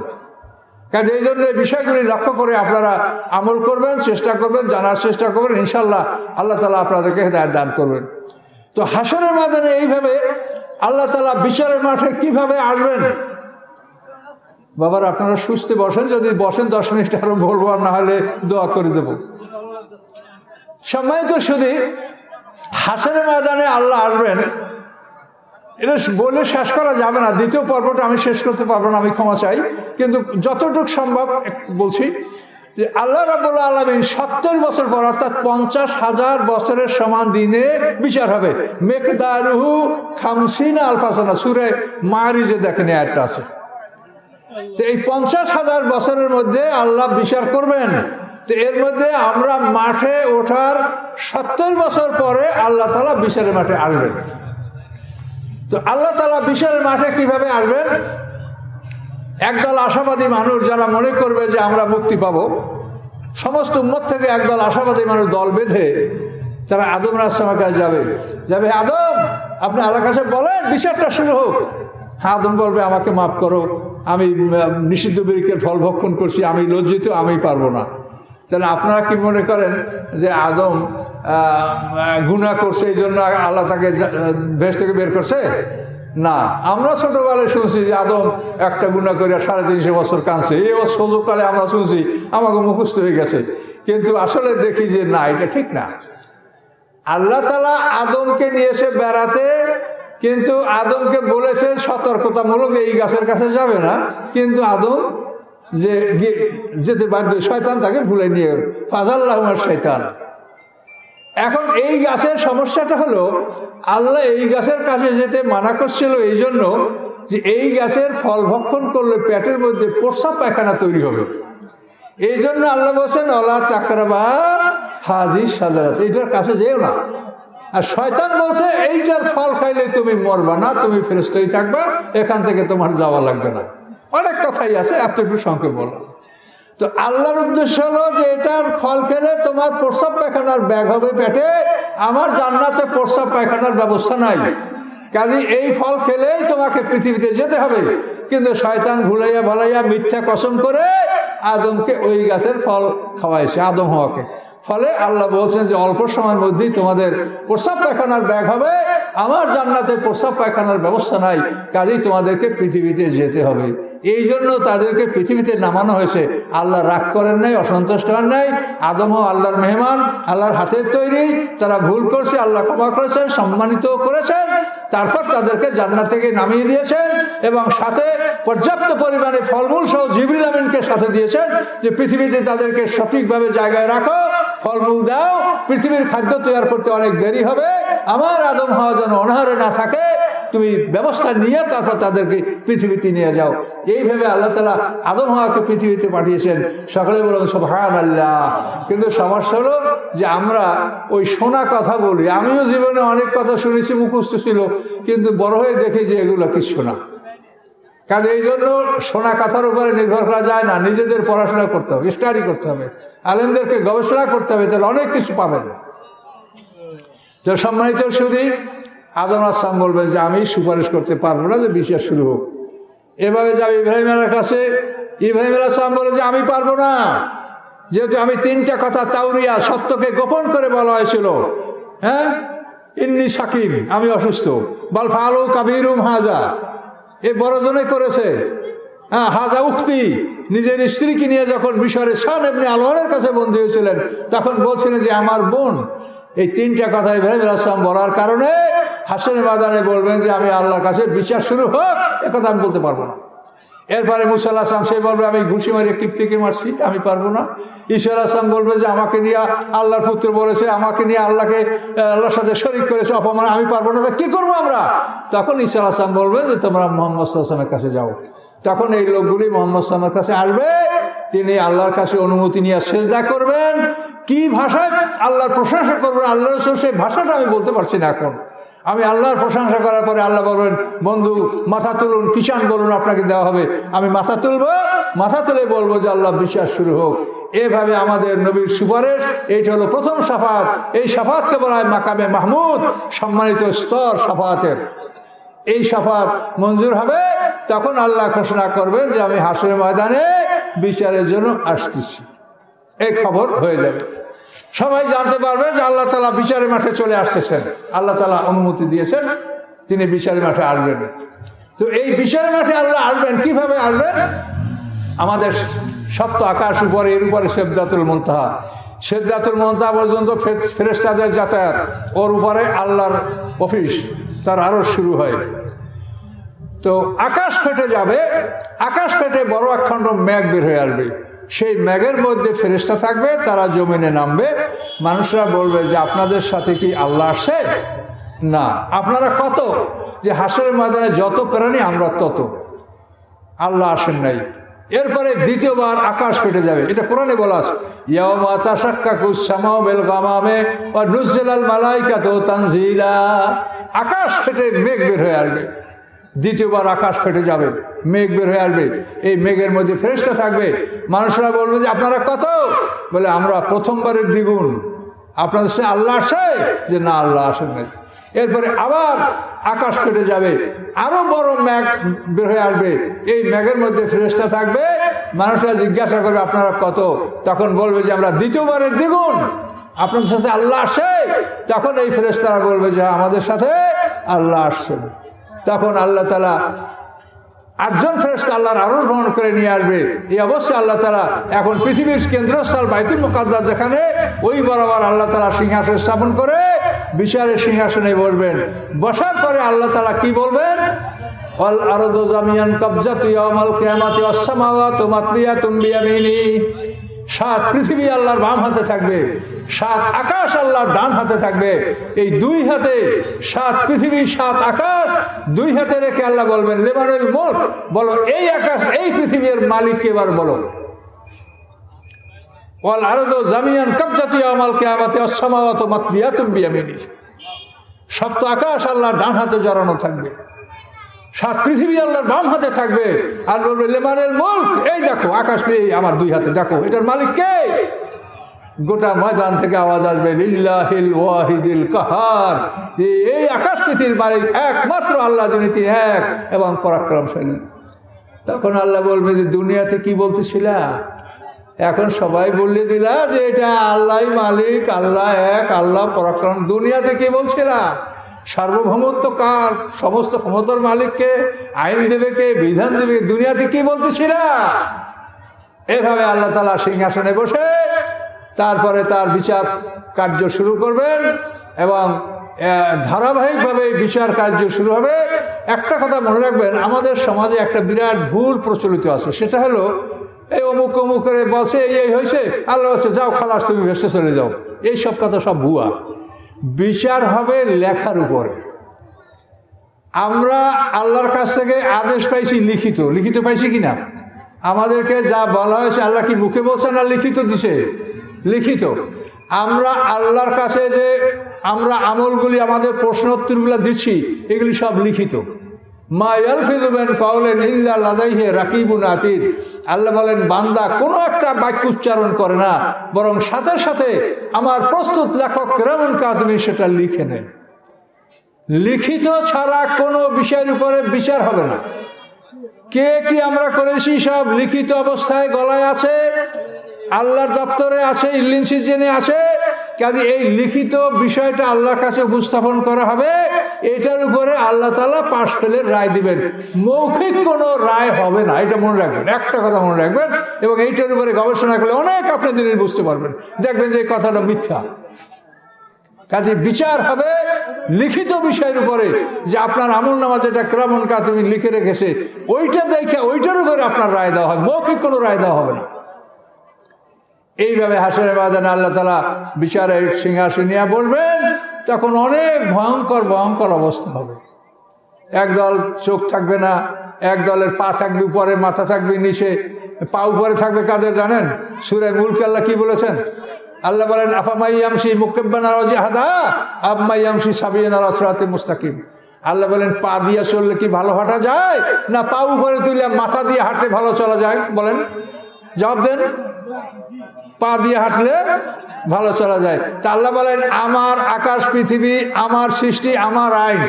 কাজে এই জন্য এই বিষয়গুলি লক্ষ্য করে আপনারা আমল করবেন, চেষ্টা করবেন, জানার চেষ্টা করবেন। ইনশাল্লাহ আল্লাহ তাআলা আপনাদেরকে হেদায়েত দান করবেন। তো হাশরের ময়দানে এইভাবে আল্লাহ তাআলা বিচারের মাঠে কিভাবে আসবেন? বাবার আপনারা সুস্থে বসেন, যদি বসেন 10 মিনিট আরো বলবো, আর না হলে দোয়া করে দেব। সম্মানিত শুধু হাশরের ময়দানে আল্লাহ আসবেন, এটা বলে শেষ করা যাবে না। দ্বিতীয় পর্বটা আমি শেষ করতে পারবো না, আমি ক্ষমা চাই। কিন্তু যতটুকু সম্ভব বলছি যে আল্লাহ রাব্বুল আলামিন 70 বছর পর, অর্থাৎ 50,000 বছরের সমান দিনে বিচার হবে। মিকদারুহু 50 আলফা সানা, সূরা মারিজে দেখেন আয়াতটা আছে। তো এই 50,000 বছরের মধ্যে আল্লাহ বিচার করবেন। তো এর মধ্যে আমরা মাঠে ওঠার 70 বছর পরে আল্লাহ তাআলা বিচারের মাঠে আসবেন। তো আল্লাহ তাআলা বিচারের মাঠে কিভাবে আসবেন? একদল আশাবাদী মানুষ যারা মনে করবে যে আমরা মুক্তি পাবো, সমস্ত উম্মত থেকে একদল আশাবাদী মানুষ দল বেঁধে তারা আদম আলাইহিস কাছে যাবে, আদম আপনি আল্লাহর কাছে বলেন বিচারটা শুরু হোক। আদম বলবে আমাকে মাফ করো, আমি নিষিদ্ধ বৃক্ষের ফল ভক্ষণ করছি, আমি লজ্জিত, আমি পারবো না। তাহলে আপনারা কি মনে করেন যে আদম গুনাহ করছে এই জন্য আল্লাহ তাকে বেহেশত থেকে বের করছে? না, আমরা ছোটবেলায় শুনছি যে আদম একটা গুনাহ করে 350 বছর কাঁদছে। এই সুযোগকালে আমরা শুনছি, আমাকে মুখস্থ হয়ে গেছে। কিন্তু আসলে দেখি যে না, এটা ঠিক না। আল্লাহ তাআলা আদমকে নিয়েছে বেড়াতে, কিন্তু আদমকে বলেছে সতর্কতামূলক এই গাছের কাছে যাবে না। কিন্তু আদম যে যেতে বাধ্য, শয়তান তাকে ভুলে নিয়ে ফাজাল্লাহুমার শয়তান। এখন এই গাছের সমস্যাটা হলো আল্লাহ এই গাছের কাছে যেতে মানা করছিল এই জন্য যে এই গাছের ফল ভক্ষণ করলে পেটের মধ্যে প্রস্রাব পায়খানা তৈরি হবে। এই জন্য আল্লাহ বলছেন ওয়ালা তাকরাবা হাযিহিশ শাজারাত, এইটার কাছে যেও না। আর শয়তান বলছে এইটার ফল খাইলে তুমি মরবা না, তুমি ফেরেশতাই থাকবা, এখান থেকে তোমার যাওয়া লাগবে না। অনেক কথাই আছে, এতটুকু সংক্ষেপ বললাম। তো আল্লাহর উদ্দেশ্য হলো যে এটার ফল খেলে তোমার প্রস্রাব পায়খানার ব্যাগ হবে পেটে, আমার জান্নাতে প্রস্রাব পায়খানার ব্যবস্থা নাই। কাজে এই ফল খেলেই তোমাকে পৃথিবীতে যেতে হবে। কিন্তু শয়তান ভুলাইয়া ভালাইয়া মিথ্যা কসম করে আদমকে ওই গাছের ফল খাওয়াইছে, আদম হওয়াকে। ফলে আল্লাহ বলছেন যে অল্প সময়ের মধ্যেই তোমাদের প্রস্রাব পায়খানার ব্যাগ হবে, আমার জান্নাতে প্রস্রাব পায়খানার ব্যবস্থা নাই, কাজেই তোমাদেরকে পৃথিবীতে যেতে হবে। এই জন্য তাদেরকে পৃথিবীতে নামানো হয়েছে। আল্লাহ রাগ করেন নাই, অসন্তুষ্ট হন নাই। আদমও আল্লাহর মেহমান, আল্লাহর হাতের তৈরি। তারা ভুল করছে, আল্লাহ ক্ষমা করেছেন, সম্মানিত করেছেন। তারপর তাদেরকে জান্নাত থেকে নামিয়ে দিয়েছেন এবং সাথে পর্যাপ্ত পরিমাণে ফলমূল সহ জিবরিল আমিনকে সাথে দিয়েছেন যে পৃথিবীতে তাদেরকে সঠিকভাবে জায়গায় রাখো, ফলমূল দাও, পৃথিবীর খাদ্য তৈরি করতে অনেক দেরি হবে, আমার আদম হওয়া যেন অনাহারে না থাকে, তুমি ব্যবস্থা নিয়ে তারপর তাদেরকে পৃথিবীতে নিয়ে যাও। এইভাবে আল্লাহ তাআলা আদম হাওয়াকে পৃথিবীতে পাঠিয়েছেন। সকলে বলুন সুবহানাল্লাহ। কিন্তু সমস্যা হলো যে আমরা ওই শোনা কথা বলি। আমিও জীবনে অনেক কথা শুনেছি, মুখস্থ ছিল, কিন্তু বড় হয়ে দেখি যে এগুলো কিছু না। কাজে এই জন্য শোনা কথার উপরে নির্ভর করা যায় না, নিজেদের পড়াশোনা করতে হবে, স্টাডি করতে হবে, আলেমদেরকে গবেষণা করতে হবে, তাহলে অনেক কিছু পাবেন। তো সম্মানিত সুধী, আদম আসলাম বলবেন যে আমি সুপারিশ করতে পারবো না যে বিচার শুরু হোক। এভাবে যাবে ইব্রাহিম আলাইহিস কাছে। ইব্রাহিম আলাইহিস সালাম বলে যে আমি পারবো না, যেহেতু আমি 3টা কথা তাওরিয়া সত্যকে গোপন করে বলা হয়েছিল। হ্যাঁ, ইন্নি সাকিম, আমি অসুস্থ। বাল ফালু কাবিরুম হাজা, এ বড়জনে করেছে। হ্যাঁ, হাজা উক্তি, নিজের স্ত্রীকে নিয়ে যখন মিশরের শান ইবনে আলওয়ানের কাছে বন্দী হয়েছিলেন তখন বলছিলেন যে আমার বোন। এই 3টা কথা ইব্রাহিম আলাইহিস সালাম বলার কারণে হাসরের ময়দানে বলবেন যে আমি আল্লাহর কাছে বিচার শুরু হোক, একথা আমি বলতে পারবো না। এরপরে মুসা আলাইহিস সালাম সে বলবে আমি ঘুষি মারিয়ে কিপ্তিকে মারছি, আমি পারবো না। ঈসা আলাইহিস সালাম বলবে যে আমাকে নিয়ে আল্লাহর পুত্র বলেছে, আমাকে নিয়ে আল্লাহর সাথে শরীক করেছে, অপমান, আমি পারবো না, কি করবো আমরা? তখন ঈসা আলাইহিস সালাম বলবে যে তোমরা মুহাম্মদ সাল্লাল্লাহু আলাইহি ওয়াসাল্লামের কাছে যাও। তখন এই লোকগুলি মুহাম্মদ সাল্লাল্লাহু আলাইহি ওয়াসাল্লামের কাছে আসবে, তিনি আল্লাহর কাছে অনুমতি নিয়ে সেজদা করবেন। কি ভাষায় আল্লাহর প্রশংসা করবেন আল্লাহ রাসূল, সেই ভাষাটা আমি বলতে পারছি না এখন। আমি আল্লাহর প্রশংসা করার পরে আল্লাহ বলবেন বন্ধু মাথা তুলুন, কিষান বলুন, আপনাকে দেওয়া হবে। আমি মাথা তুলবো, মাথা তুলে বলবো যে আল্লাহ বিশ্বাস শুরু হোক। এভাবে আমাদের নবীর সুপারিশ, এইটা হলো প্রথম শাফাত। এই শাফাতকে বলা হয় মাকামে মাহমুদ, সম্মানিত স্তর শাফাতের। এই শাফাত মঞ্জুর হবে, তখন আল্লাহ ঘোষণা করবেন যে আমি হাসরের ময়দানে বিচারের জন্য আসতেছি। এই খবর হয়ে যাবে, সবাই জানতে পারবে যে আল্লাহ তাআলা বিচারের মাঠে চলে আসতেছেন। আল্লাহ তাআলা অনুমতি দিয়েছেন, তিনি বিচারের মাঠে আসবেন। তো এই বিচারের মাঠে আল্লাহ আসবেন, কিভাবে আসবেন? আমাদের সপ্ত আকাশ উপরে, এর উপরে সিদরাতুল মুনতাহা। সিদরাতুল মুনতাহা পর্যন্ত ফেরেশতাদের যাতায়াত, ওর উপরে আল্লাহর অফিস, তার আরো শুরু হয়। তো আকাশ ফেটে যাবে, আকাশ ফেটে বড় একখণ্ড মেঘ বের হয়ে আসবে। সেই মেঘের মধ্যে ফেরেশতা থাকবে, তারা জমিনে নামবে। মানুষরা বলবে যে আপনাদের সাথে কি আল্লাহ আসে? না। আপনারা কত? যে হাসরের ময়দানে যত প্রাণী আমরা তত, আল্লাহ আসেন নাই। এরপরে দ্বিতীয়বার আকাশ ফেটে যাবে, এটা কোরআনে বলা আছে, ইয়াউমা তাশাক্কাকুস সামাউ বিল গামামে ওয়া নুজিলাল মালাইকাতু তানজিলা। আকাশ ফেটে মেঘ বের হয়ে আসবে। দ্বিতীয়বার আকাশ ফেটে যাবে, মেঘ বের হয়ে আসবে। এই মেঘের মধ্যে ফেরেশতা থাকবে। মানুষরা বলবে যে আপনারা কত? বলে আমরা প্রথমবারের দ্বিগুণ। আপনাদের সাথে আল্লাহ আসে? যে না, আল্লাহ আসেন নাই। এরপরে আবার আকাশ ফেটে যাবে, আরো বড় মেঘ বের হয়ে আসবে। এই মেঘের মধ্যে ফেরেশতা থাকবে। মানুষরা জিজ্ঞাসা করবে আপনারা কত? তখন বলবে যে আমরা দ্বিতীয়বারের দ্বিগুণ। আপনাদের সাথে আল্লাহ আসে? তখন এই ফেরেশতারা বলবে যে আমাদের সাথে আল্লাহ আসছেন। তখন আল্লাহ তাআলা 8জন ফেরেশতা আল্লাহর আরশ বহন করে নিয়ে আসবে। এই অবস্থায় আল্লাহ তাআলা এখন পৃথিবীর কেন্দ্রস্থল বাইতুল মুকাদ্দাস যেখানে, ওই বরাবর আল্লাহ তাআলা সিংহাসন স্থাপন করে বিচারের সিংহাসনে বসবেন। বসার পরে আল্লাহ তাআলা কি বলবেন? ওয়াল আরদু জামিয়ান কাবজাতু ইয়াউমাল কিয়ামাতি ওয়াস সামাওয়াতু মাতবিয়াতুম বিয়ামিনি। 7 পৃথিবী আল্লাহর বাম হাতে থাকবে, 7 আকাশ আল্লাহর ডান হাতে থাকবে। এই 2 হাতে 7 পৃথিবী 7 আকাশ 2 হাতে রেখে আল্লাহ বলবেন লিমানুল মুলক, বলো এই আকাশ এই পৃথিবীর মালিককে এবার বলো। ওয়াল আরদু জামিয়ান কাবজাতু ইয়াউমাল কিয়ামাতি ওয়াস সামাওয়াতু মাতবিয়াতুম বিয়ামিনি। সপ্ত আকাশ আল্লাহর ডান হাতে জড়ানো থাকবে, 7 পৃথিবী আল্লাহর বাম হাতে থাকবে। আর বলবে লিমানুল মুলক, এই দেখো আকাশ পেয়ে আমার 2 হাতে, দেখো এটার মালিক কে? গোটা ময়দান থেকে আওয়াজ আসবে লিল্লাহিল ওয়াহিদিল কাহার। এই আকাশ পৃথিবীর মালিক একমাত্র আল্লাহ, যিনি তিনি এক এবং পরাক্রমশালী। তখন আল্লাহ বলবে যে দুনিয়াতে কি বলতেছিলা? এখন সবাই বললে দিলা যে এটা আল্লাহই মালিক, আল্লাহ এক, আল্লাহ পরাক্রম। দুনিয়াতে কি বলছিলা? সার্বভৌমত্ব কার? সমস্ত ক্ষমতার মালিককে। আইন দেবে কে? বিধান দেবে। দুনিয়াতে কি বলতেছিলা? এভাবে আল্লাহ তাআলা সিংহাসনে বসে তারপরে তার বিচার কার্য শুরু করবেন এবং ধারাবাহিকভাবে বিচার কার্য শুরু হবে। একটা কথা মনে রাখবেন, আমাদের সমাজে একটা বিরাট ভুল প্রচলিত আছে, সেটা হলো এই অমুক অমুক করে বসে এই হয়েছে, আল্লাহ বলছে যাও খালাস, তুমি ভেসে চলে যাও। এইসব কথা সব ভুয়া। বিচার হবে লেখার উপরে। আমরা আল্লাহর কাছ থেকে আদেশ পাইছি লিখিত, লিখিত পাইছি কিনা? আমাদেরকে যা বলা হয়েছে আল্লাহ কি মুখে বলছে না লিখিত দিছে? লিখিত। আমরা আল্লাহর কাছে যে আমরা আমলগুলি আমাদের প্রশ্নোত্তরগুলো দিচ্ছি এগুলি সব লিখিত। মা ইয়ালফিযু মিন কাওলিন ইল্লা লাদাইহি রাকিবুন আতীদ। আল্লাহ বলেন বান্দা কোনো একটা বাক্য উচ্চারণ করে না, বরং সাথে সাথে আমার প্রস্তুত লেখক কিরামান কাতিবিন সেটা লিখে নেয়। লিখিত ছাড়া কোনো বিষয়ের উপরে বিচার হবে না। কে কি আমরা করেছি সব লিখিত অবস্থায় গলায় আছে, আল্লাহর দপ্তরে আছে, ইল্লিন সিজিনে আছে। কাজে এই লিখিত বিষয়টা আল্লাহর কাছে উপস্থাপন করা হবে, এটার উপরে আল্লাহ তাআলা পাশ ফেলে রায় দিবেন। মৌখিক কোনো রায় হবে না, এটা মনে রাখবেন, একটা কথা মনে রাখবেন। এবং এইটার উপরে গবেষণা করলে অনেক আপনি জিনিস বুঝতে পারবেন, দেখবেন যে এই কথাটা মিথ্যা। কাজে বিচার হবে লিখিত বিষয়ের উপরে, যে আপনার আমলনামা যেটা কিরামান কাতিবিন লিখে রেখেছে ওইটা দেখে ওইটার উপরে আপনার রায় দেওয়া হয়, মৌখিক কোনো রায় দেওয়া হবে না। এইভাবে হাসরের ময়দানে আল্লাহ তাআলা বিচারের সিংহাসনে নিয়ে বলবেন, তখন অনেক ভয়ঙ্কর ভয়ঙ্কর অবস্থা হবে। একদল চোখ থাকবে না, এক দলের পা থাকবে উপরে, মাথা থাকবে নিচে। পা উপরে থাকবে কাদের জানেন? সূরা মুলক আল্লাহ কি বলেছেন? আল্লাহ বলেন আফামাই ইয়ামশি মুকাব্বান আলা ওয়াজহিহি আম্মা ইয়ামশি সাবিয়ান আলা সিরাতিন মুস্তাকিম। আল্লাহ বলেন পা দিয়ে চললে কি ভালো হাঁটা যায়, না পা উপরে তুলে মাথা দিয়ে হাঁটলে ভালো চলা যায়? বলেন, জবাব দেন। পা দিয়ে হাঁটলে ভালো চলা যায়। তা আল্লাহ বলেন আমার আকাশ পৃথিবী, আমার সৃষ্টি, আমার আইন,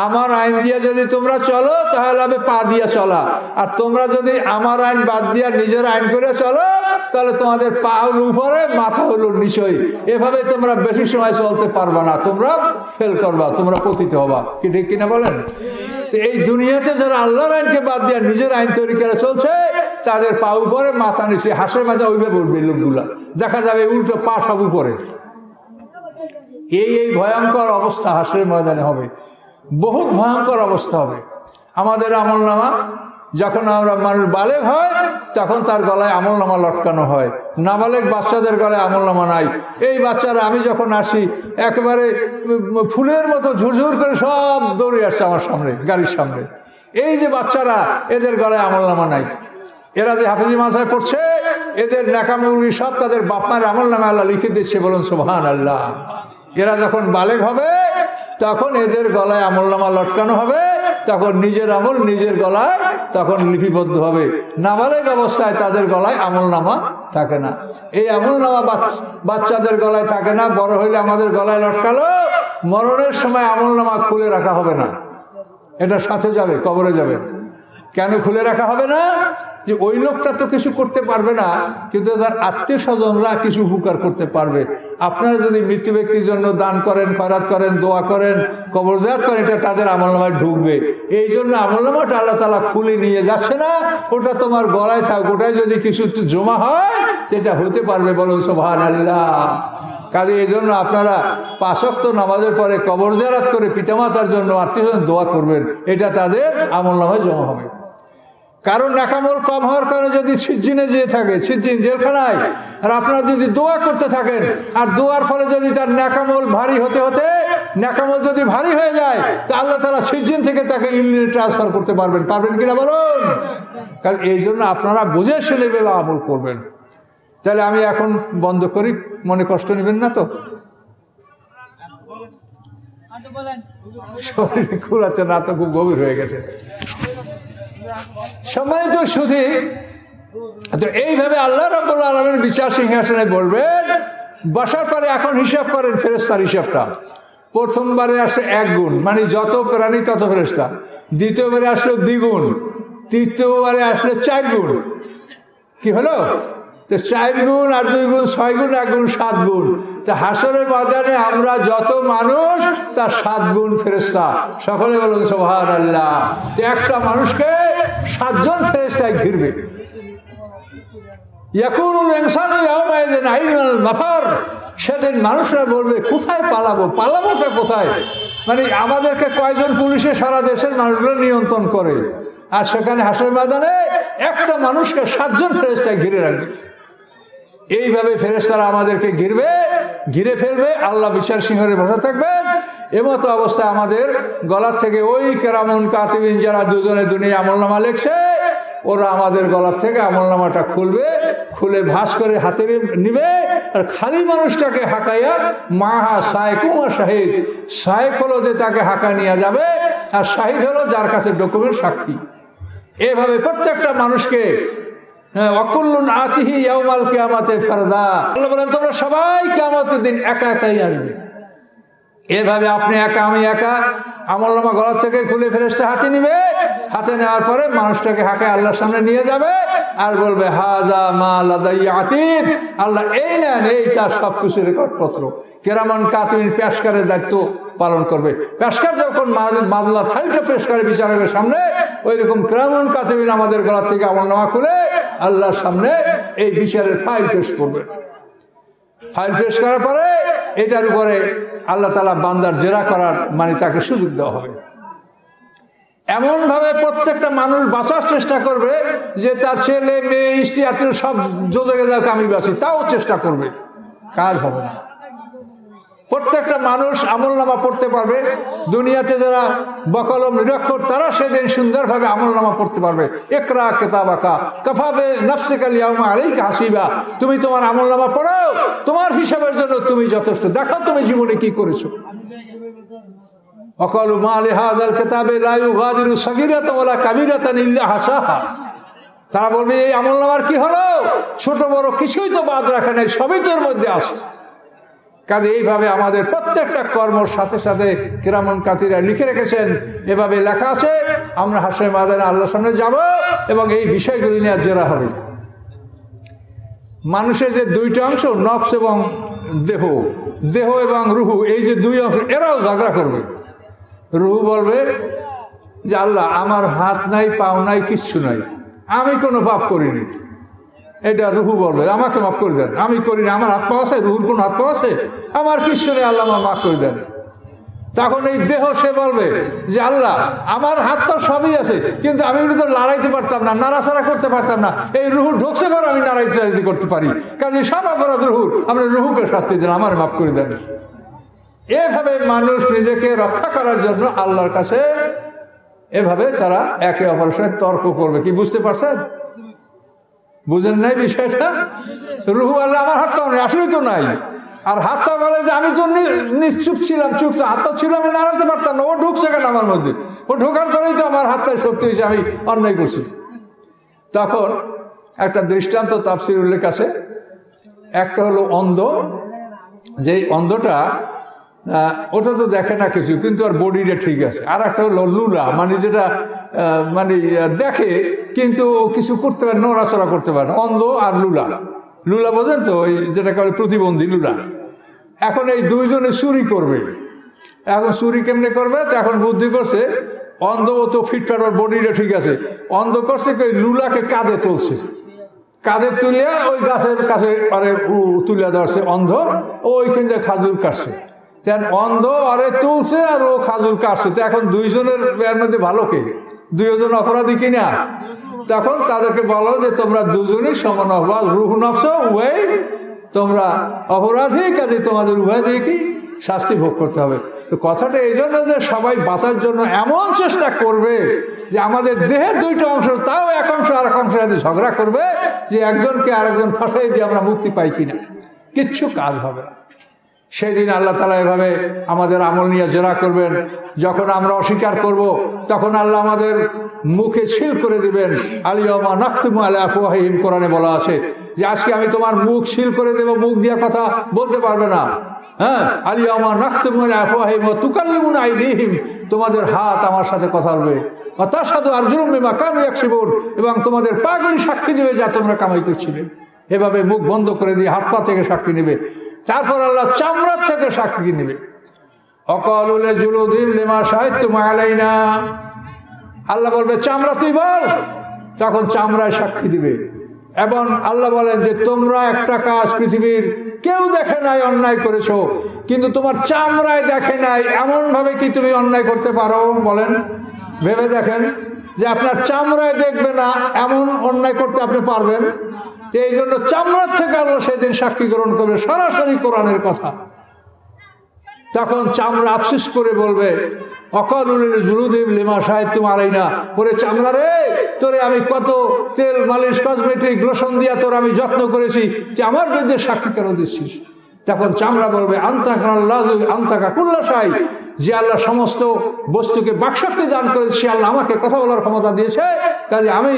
আমার আইন দিয়ে যদি তোমরা চলো তাহলে হবে পা দিয়ে চলা। আর তোমরা যদি আমার আইন বাদ দিয়ে নিজের আইন করে চলো তাহলে তোমাদের পা হলো উপরে, মাথা হলো নিচই। এভাবে তোমরা বেশি সময় চলতে পারবা না, তোমরা ফেল করবা, তোমরা পতিত হবা। কি ঠিক কিনা বলেন? তো এই দুনিয়াতে যারা আল্লাহর আইনকে বাদ দিয়ে নিজের আইন তৈরি করে চলছে তাদের পা উপরে, মাথা নিচে। হাসের মাথা ওইভাবে উঠবে লোকগুলা, দেখা যাবে উল্টো পা সব উপরে। এই ভয়ঙ্কর অবস্থা হাসরের ময়দানে হবে, বহুত ভয়ঙ্কর অবস্থা হবে। আমাদের আমলনামা যখন আমরা মানুষ বালেগ হয় তখন তার গলায় আমলনামা লটকানো হয়, নাবালেগ বাচ্চাদের গলায় আমলনামা নাই। এই বাচ্চারা আমি যখন আসি একেবারে ফুলের মতো ঝুরঝুর করে সব দৌড়ে আসছে আমার সামনে, গাড়ির সামনে। এই যে বাচ্চারা, এদের গলায় আমলনামা নাই। এরা যে হাফেজি মাদ্রাসায় পড়ছে এদের নেকামুলি সব তাদের বাপমার আমলনামা আল্লাহ লিখে দিচ্ছে, বলুন সুবহানাল্লাহ। এরা যখন বালেগ হবে তখন এদের গলায় আমলনামা লটকানো হবে, তখন নিজের আমল নিজের গলায় তখন লিপিবদ্ধ হবে। নাবালেগ অবস্থায় তাদের গলায় আমলনামা থাকে না। এই আমলনামা বাচ্চাদের গলায় থাকে না, বড় হইলে আমাদের গলায় লটকালো, মরণের সময় আমলনামা খুলে রাখা হবে না, এটা সাথে যাবে, কবরে যাবে। কেন খুলে রাখা হবে না? যে ওই লোকটা তো কিছু করতে পারবে না, কিন্তু তার আত্মীয় স্বজনরা কিছু উপকার করতে পারবে। আপনারা যদি মৃত্যু ব্যক্তির জন্য দান করেন, খয়রাত করেন, দোয়া করেন, কবর জিয়ারত করেন, এটা তাদের আমলনামায় ঢুকবে। এই জন্য আমলনামাটা আল্লাহ তাআলা খুলে নিয়ে যাচ্ছে না, ওটা তোমার গলায় থাক। ওটায় যদি কিছু জমা হয় সেটা হতে পারবে, বলুন সুবহানাল্লাহ। কাজে এই জন্য আপনারা 5 ওয়াক্ত নামাজের পরে কবর জিয়ারত করে পিতামাতার জন্য, আত্মীয় স্বজন দোয়া করবেন, এটা তাদের আমলনামায় জমা হবে। কারণ নেকামল কম হওয়ার কারণে যদি সিজ্জিনে যেয়ে থাকে, সিজ্জিন জেলখানায়, আর আপনারা যদি দোয়া করতে থাকেন, আর দোয়ার ফলে যদি তার নেকামল ভারী হতে হতে নেকামল যদি ভারী হয়ে যায়, তা আল্লাহ তাআলা সিজ্জিন থেকে তাকে ইল্লিনে ট্রান্সফার করতে পারবেন কিনা বলুন? কারণ এই জন্য আপনারা বুঝে শুনে বেলা আমল করবেন। তাহলে আমি এখন বন্ধ করি, মনে কষ্ট নেবেন না তো? শরীরে খুলাচ্ছে না তো, খুব গভীর হয়ে গেছে সময়। তো শুধু তো এইভাবে আল্লাহ রাব্বুল আলামিন বিচার সিংহাসনে বলবেন। বসার পরে এখন হিসাব করেন ফেরেশতার হিসাবটা। প্রথমবারে আসে 1 গুণ, মানে যত প্রাণী তত ফেরেশতা। দ্বিতীয়বারে আসলো 2 গুণ, তৃতীয়বারে আসলো 4 গুণ। কি হলো? তো 4 গুণ আর 2 গুণ 6 গুণ, 1 গুণ 7 গুণ। তা হাসরের ময়দানে আমরা যত মানুষ তার 7 গুণ ফেরেশতা। সকলে বলুন সুবহানাল্লাহ। তো একটা মানুষকে 7 জন ফেরেশতায় ঘিরবে। ইয়াকুলুল ইনসানু ইয়াওমাইযিন আইনাল মাফার। সেদিন মানুষরা বলবে কোথায় পালাবো, পালাবোটা কোথায়? মানে আমাদেরকে কয়জন পুলিশে সারা দেশের মানুষগুলো নিয়ন্ত্রণ করে, আর সেখানে হাসরের ময়দানে একটা মানুষকে 7 জন ফেরেশতায় ঘিরে রাখবে। এইভাবে ফেরেশতারা আমাদেরকে ঘিরে ফেলবে। আল্লাহ বিচার সিংহাসনে বসে থাকবেন। এমতো অবস্থায় আমাদের গলার থেকে ওই কেরামুন কাতিবিন যারা দুজনে দুনিয়া আমলনামা লিখছে, ওরা আমাদের গলার থেকে আমলনামাটা খুলবে, খুলে ভাঁজ করে হাতে নিবে, আর খালি মানুষটাকে হাঁকাইয়া মাহা সাহেকুম আর শাহিদ, শাহেক হলো যে তাকে হাঁকা নিয়ে যাবে, আর শাহিদ হলো যার কাছে ডকুমেন্ট সাক্ষী। এভাবে প্রত্যেকটা মানুষকে ওয়াকুল্লুন আতিহি ইয়াউমাল কিয়ামাতে ফারদা, আল্লাহ বলেন তোমরা সবাই কিয়ামতের দিন একা একাই আসবে। এভাবে আপনি একা আমি একা, আমলনামা গলার থেকে খুলে ফেরেশতা হাতে নিবে, হাতে নেওয়ার পরে মানুষটাকে হাঁকে আল্লাহর সামনে নিয়ে যাবে আর বলবে হাজা মা লাদাইয়া আতিদ, আল্লাহ এই নেন, এই তার সবকিছু রেকর্ডপত্র। কেরামান কাতিবিন পেশকারের দায়িত্ব পালন করবে। পেশকার যখন মামলার ফাইলটা পেশ করে বিচারকের সামনে, ওই রকম কেরামান কাতিবিন আমাদের গলার থেকে আমলনামা খুলে আল্লাহর সামনে এই বিচারের ফাইল পেশ করবে। ফাইল পেশ করার পরে এটার উপরে আল্লাহ তাআলা বান্দার জেরা করার মানে তাকে সুযোগ দেওয়া হবে। এমনভাবে প্রত্যেকটা মানুষ বাঁচার চেষ্টা করবে যে তার ছেলে মেয়ে স্ত্রী আত্মীয় সব যোজকে যাক আমি বাঁচি, তাও চেষ্টা করবে, কাজ হবে না। প্রত্যেকটা মানুষ আমলনামা পড়তে পারবে। দুনিয়াতে যারা বকলম নিরক্ষর তারা সেদিন সুন্দরভাবে আমলনামা পড়তে পারবে। ইকরা কিতাবাকা কাফা বিনাফসিকাল ইয়াউমা আলাইকা হাসিবা, তুমি তোমার আমলনামা পড়ো, তোমার হিসাবের জন্য তুমি যথেষ্ট, দেখো তুমি জীবনে কি করেছো। ওয়াকালু মা লিহাযাল কিতাবে লা ইউগাদিরু সাগীরাতান ওয়ালা কাবীরাতান ইল্লা হাসাহা, তারা বলবে এই আমলনামার কি হলো, ছোট বড় কিছুই তো বাদ রাখে নাই, সবই তোর মধ্যে আছে। কাজে এইভাবে আমাদের প্রত্যেকটা কর্মর সাথে সাথে কিরামান কাতিরা লিখে রেখেছেন। এভাবে লেখা আছে আমরা হাসরে ময়দানে আল্লাহর সামনে যাব এবং এই বিষয়গুলি নিয়ে জেরা হবে। মানুষের যে দুইটা অংশ, নফস এবং দেহ, দেহ এবং রুহু, এই যে দুই অংশ, এরাও ঝগড়া করবে। রুহু বলবে যে আল্লাহ আমার হাত নাই, পাও নাই, কিচ্ছু নাই, আমি কোনো পাপ করিনি। এটা রুহু বলবে আমাকে মাফ করে দেন, আমি করিনি, আমার হাত পাওয়া আছে, রুহুর কোনো হাত পাওয়া আছে, আমার কিচ্ছু নেই, আল্লাহ আমার মাফ করে দেন। তখন এই দেহ সে বলবে যে আল্লাহ আমার হাত তো সবই আছে, কিন্তু আমি তো লড়াইতে পারতাম না, নাড়াচাড়া করতে পারতাম না, এই রুহু ঢুকছে পর আমি নাড়াইতে করতে পারি, কাজে সব অপরাধ রুহুর, আপনি রুহুকে শাস্তি দেন, আমার মাফ করে দেন। এভাবে মানুষ নিজেকে রক্ষা করার জন্য আল্লাহর কাছে এভাবে তারা একে অপরের সাথে তর্ক করবে। কি বুঝতে পারছেন? বুঝেন নাই বিষয়টা? রুহু আল্লাহ আমার হাতটা নেই, আসলেই তো নাই, আর হাতটা বলে যে আমি তো নিশ্চুপ ছিলাম, চুপ হাতটা ছিল, আমি নাড়াতে পারতাম না, ও ঢুকছে কেন আমার মধ্যে, ও ঢোকার পরেই তো আমার হাতটাই সত্যি হয়েছে, আমি অন্যায় করছি। তখন একটা দৃষ্টান্ত তাফসীরে উল্লেখ আছে। একটা হলো অন্ধ, যেই অন্ধটা ওটা তো দেখে না কিছু, কিন্তু আর বডিটা ঠিক আছে। আর একটা হলো লুলা, মানে যেটা মানে দেখে কিন্তু কিছু করতে পারে, নড়াচড়া করতে পারে না, অন্ধ আর লুলা। লুলা বোঝেন তো, ওই যেটাকে বলে প্রতিবন্ধী লুলা। এখন এই দুইজনে চুরি করবে। এখন চুরি কেমনে করবে? তো এখন বুদ্ধি করছে, অন্ধ ও তো ফিটফাট, ওর বডিটা ঠিক আছে, অন্ধ করছে কি লুলাকে কাঁধে তুলছে, কাঁধে তুলিয়া ওই গাছের কাছে আরে তুলিয়া ধরছে অন্ধ, ও ওইখান থেকে খাজুর কাটছে। অন্ধ আরে তুলছে আর ও খাজুর কাটছে। তো এখন দুইজনের এর মধ্যে ভালো কে? দুইজন অপরাধী কিনা? তখন তাদেরকে বলো যে তোমরা দুজনই সমান অপরাধ, রুহ নফস উভয় তোমরা অপরাধী, কাজে তোমাদের উভয় দিয়ে কি শাস্তি ভোগ করতে হবে। তো কথাটা এই জন্য যে সবাই বাঁচার জন্য এমন চেষ্টা করবে যে আমাদের দেহের দুইটা অংশ, তাও এক অংশ আর এক অংশের সাথে ঝগড়া করবে যে একজনকে আরেকজন ফাঁসাই দিয়ে আমরা মুক্তি পাই কিনা। কিচ্ছু কাজ হবে না। সেই দিন আল্লাহ তাআলা এভাবে আমাদের আমল নিয়ে জেরা করবেন। যখন আমরা অস্বীকার করব তখন আল্লাহ আমাদের মুখে সিল করে দিবেন। আলিয়ামা নাখতুমু আলা আফওয়াহিহিম, কোরআনে বলা আছে যে আজকে আমি তোমার মুখ সিল করে দেব, মুখ দিয়ে কথা বলতে পারবে না। হ্যাঁ, আলিয়ামা নাখতুমু আলা আফওয়াহিহিম ওয়া তুকাল্লিমুনা আইদিহিম, তোমাদের হাত আমার সাথে কথা বলবে। ওয়া তাশহাদু আরজুলুহুম বিমা কানু ইয়াকসিবুন, এবং তোমাদের পাগুলি সাক্ষী দেবে যা তোমরা কামাই করছিলে। এভাবে মুখ বন্ধ করে দিয়ে হাত পা থেকে সাক্ষী নেবে। তারপর আল্লাহ চামড়ার থেকে সাক্ষী নেবে। অকালু লিজুলুদিহিম লিমা শাহিদতুম আলাইনা, আল্লাহ বলবে চামড়া তুই বল, তখন চামড়ায় সাক্ষী দিবে। এবং আল্লাহ বলেন যে তোমরা একটা কাজ পৃথিবীর কেউ দেখে নাই অন্যায় করেছো, কিন্তু তোমার চামড়ায় দেখে নাই, এমনভাবে কি তুমি অন্যায় করতে পারো? বলেন, ভেবে দেখেন যে আপনার চামড়ায় দেখবে না এমন অন্যায় করতে আপনি পারবেন? এই জন্য চামড়ার থেকে আল্লাহ সেদিন সাক্ষী গ্রহণ করবে, সরাসরি কোরআনের কথা। তখন চামড়া আফসোস করে বলবে, অকালুল জুলুদিম লিমা সাহিত্যম আলাইনা, ওরে চামড়া রে, তোরে আমি কত তেল মালিশ কসমেটিক লোশন দিয়া তোর আমি যত্ন করেছি, যে আমার বিরুদ্ধে সাক্ষী কেন দিচ্ছিস? তখন চামড়া বলবে, আন্তাকা কুল্লাশাই, যে আল্লাহ সমস্ত বস্তুকে বাকশক্তি দান করেছে, সে আল্লাহ আমাকে কথা বলার ক্ষমতা দিয়েছে, কাজে আমি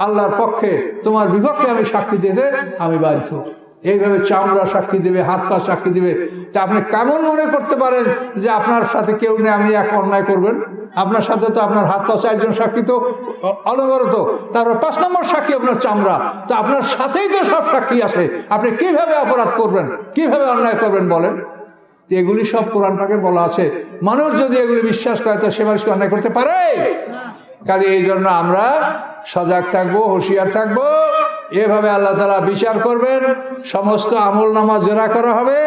আল্লাহর পক্ষে তোমার বিপক্ষে আমি সাক্ষী দিতে আমি বাধ্য। এইভাবে চামড়া সাক্ষী দেবে, হাত পা সাক্ষী দেবে। তা আপনি কেমন মনে করতে পারেন যে আপনার সাথে কেউ নেই, আপনি এক অন্যায় করবেন? আপনার সাথে তো আপনার হাত পা 4 জন সাক্ষী তো অনবরত, তারপর 5 নম্বর সাক্ষী আপনার চামড়া, তো আপনার সাথেই তো সব সাক্ষী আছে। আপনি কিভাবে অপরাধ করবেন, কিভাবে অন্যায় করবেন বলেন? এগুলি সব কোরআন পাকে বলা আছে। মানুষ যদি এগুলি বিশ্বাস করে তো সে মানুষকে অন্যায় করতে পারে? কাজে এই জন্য আমরা সজাগ থাকবো, হুঁশিয়ার থাকবো। এভাবে আল্লাহ তাআলা বিচার করবেন। সমস্ত আমল নামা জেরা করা হবে,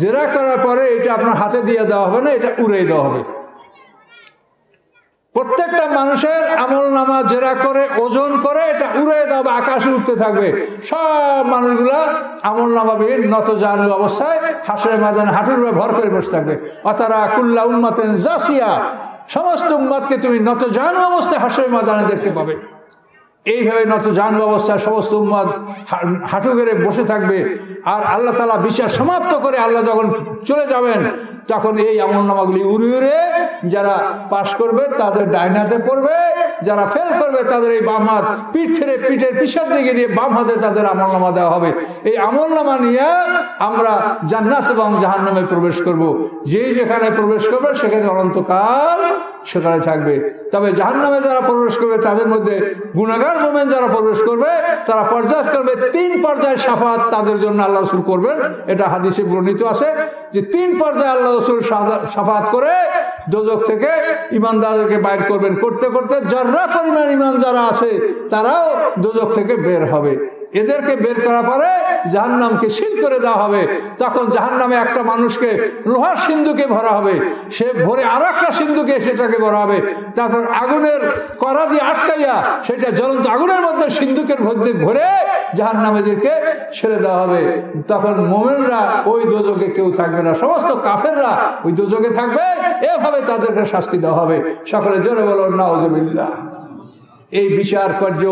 জেরা করার পরে এটা আপনার হাতে দিয়ে দেওয়া হবে না, এটা উড়িয়ে দেওয়া হবে। প্রত্যেকটা মানুষের আমল নামা জেরা করে ওজন করে এটা উড়িয়ে দেওয়া হবে, আকাশে উঠতে থাকবে। সব মানুষগুলা আমল নামাবিহীন নত জানু অবস্থায় হাসরের ময়দানে হাঁটুর উপরে ভর করে বসে থাকবে। অতারা কুল্লা উম্মাতিন জাসিয়া, সমস্ত উম্মাদকে তুমি নত জানু অবস্থায় হাসরের ময়দানে দেখতে পাবে। এইভাবে নত জানু অবস্থায় সমস্ত উম্মাদ হাঁটু গেড়ে বসে থাকবে। আর আল্লাহ তাআলা বিচার সমাপ্ত করে আল্লাহ যখন চলে যাবেন, তখন এই আমলনামাগুলি উড়ে উড়ে যারা পাশ করবে তাদের ডাইনাতে পড়বে, যারা ফেল করবে তাদের এই বাম হাত পিঠ ফিরে পিঠের পিছন দিকে নিয়ে বাম হাতে তাদের আমলনামা দেওয়া হবে। এই আমলনামা নিয়ে আমরা জান্নাত এবং জাহান্নামে প্রবেশ করব। যেই যেখানে প্রবেশ করবে সেখানে অনন্তকাল সেখানে থাকবে। তবে জাহান্নামে যারা প্রবেশ করবে তাদের মধ্যে গুনাহগার মুমিন যারা প্রবেশ করবে তারা পর্যায়ক্রমে 3 পর্যায়ে শাফাত তাদের জন্য আল্লাহ রাসূল করবেন। এটা হাদিসে বর্ণিত আছে যে 3 পর্যায়ে আল্লাহ রাসূল শাফাত করে দোজখ থেকে ঈমানদারদেরকে বাইর করবেন। করতে করতে যারা পরিমাণ ঈমান যারা আছে তারাও দোজখ থেকে বের হবে। এদেরকে বের করার পরে জাহান্নামকে সিল করে দেওয়া হবে। তখন জাহান্নামে একটা মানুষকে লোহার সিন্ধুকে ভরা হবে, সে ভরে আর একটা সিন্ধুকে সেটাকে ভরা হবে। তারপর আগুনের কড়া দিয়ে আটকাইয়া সেটা জ্বলন্ত আগুনের মধ্যে সিন্ধুকের মধ্যে ভরে জাহান্নামীদেরকে ছেড়ে দেওয়া হবে। তখন মুমিনরা ওই দোজখে কেউ থাকবে না, সমস্ত কাফেররা ওই দোজখে থাকবে। এভাবে তাদেরকে শাস্তি দেওয়া হবে। সকলে জোরে বলো নাউজুবিল্লাহ। এই বিচার কার্য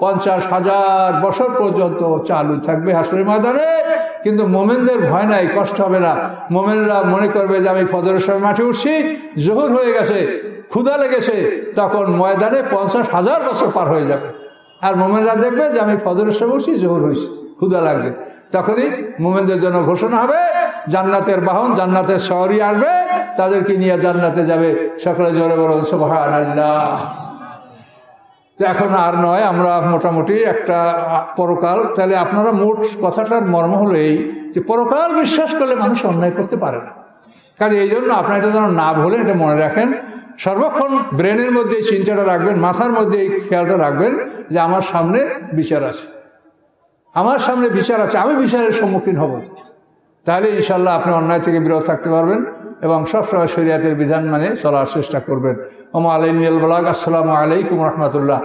50,000 বছর পর্যন্ত চালু থাকবে হাসরের ময়দানে। কিন্তু মোমেনদের ভয় নাই, কষ্ট হবে না। মোমেনরা মনে করবে যে আমি ফজরের সময় মাঠে উঠছি, জোহর হয়ে গেছে, ক্ষুধা লেগেছে, তখন ময়দানে 50,000 বছর পার হয়ে যাবে। আর মোমেনরা দেখবে যে আমি ফজরের সময় উঠছি, জোহর হয়েছি, ক্ষুধা লাগছে। তখনই মোমেনদের জন্য ঘোষণা হবে, জান্নাতের বাহন, জান্নাতের শহরই আসবে, তাদেরকে নিয়ে জান্নাতে যাবে। সকলে জোরে বলুন সুবহানাল্লাহ। তো এখন আর নয়, আমরা মোটামুটি একটা পরকাল, তাহলে আপনারা মোট কথাটার মর্ম হলো এই যে পরকাল বিশ্বাস করলে মানুষ অন্যায় করতে পারে না। কাজে এই জন্য আপনারা এটা যেন না ভুলেন, এটা মনে রাখেন। সর্বক্ষণ ব্রেনের মধ্যে এই চিন্তাটা রাখবেন, মাথার মধ্যে এই খেয়ালটা রাখবেন যে আমার সামনে বিচার আছে, আমার সামনে বিচার আছে, আমি বিচারের সম্মুখীন হব। তাহলে ইনশাল্লাহ আপনি অন্যায় থেকে বিরত থাকতে পারবেন এবং সবসময় শরীয়তের বিধান মানে চলার চেষ্টা করবেন। ওমা আলাইহিল বালাগ। আসসালামু আলাইকুম রহমতুল্লাহ।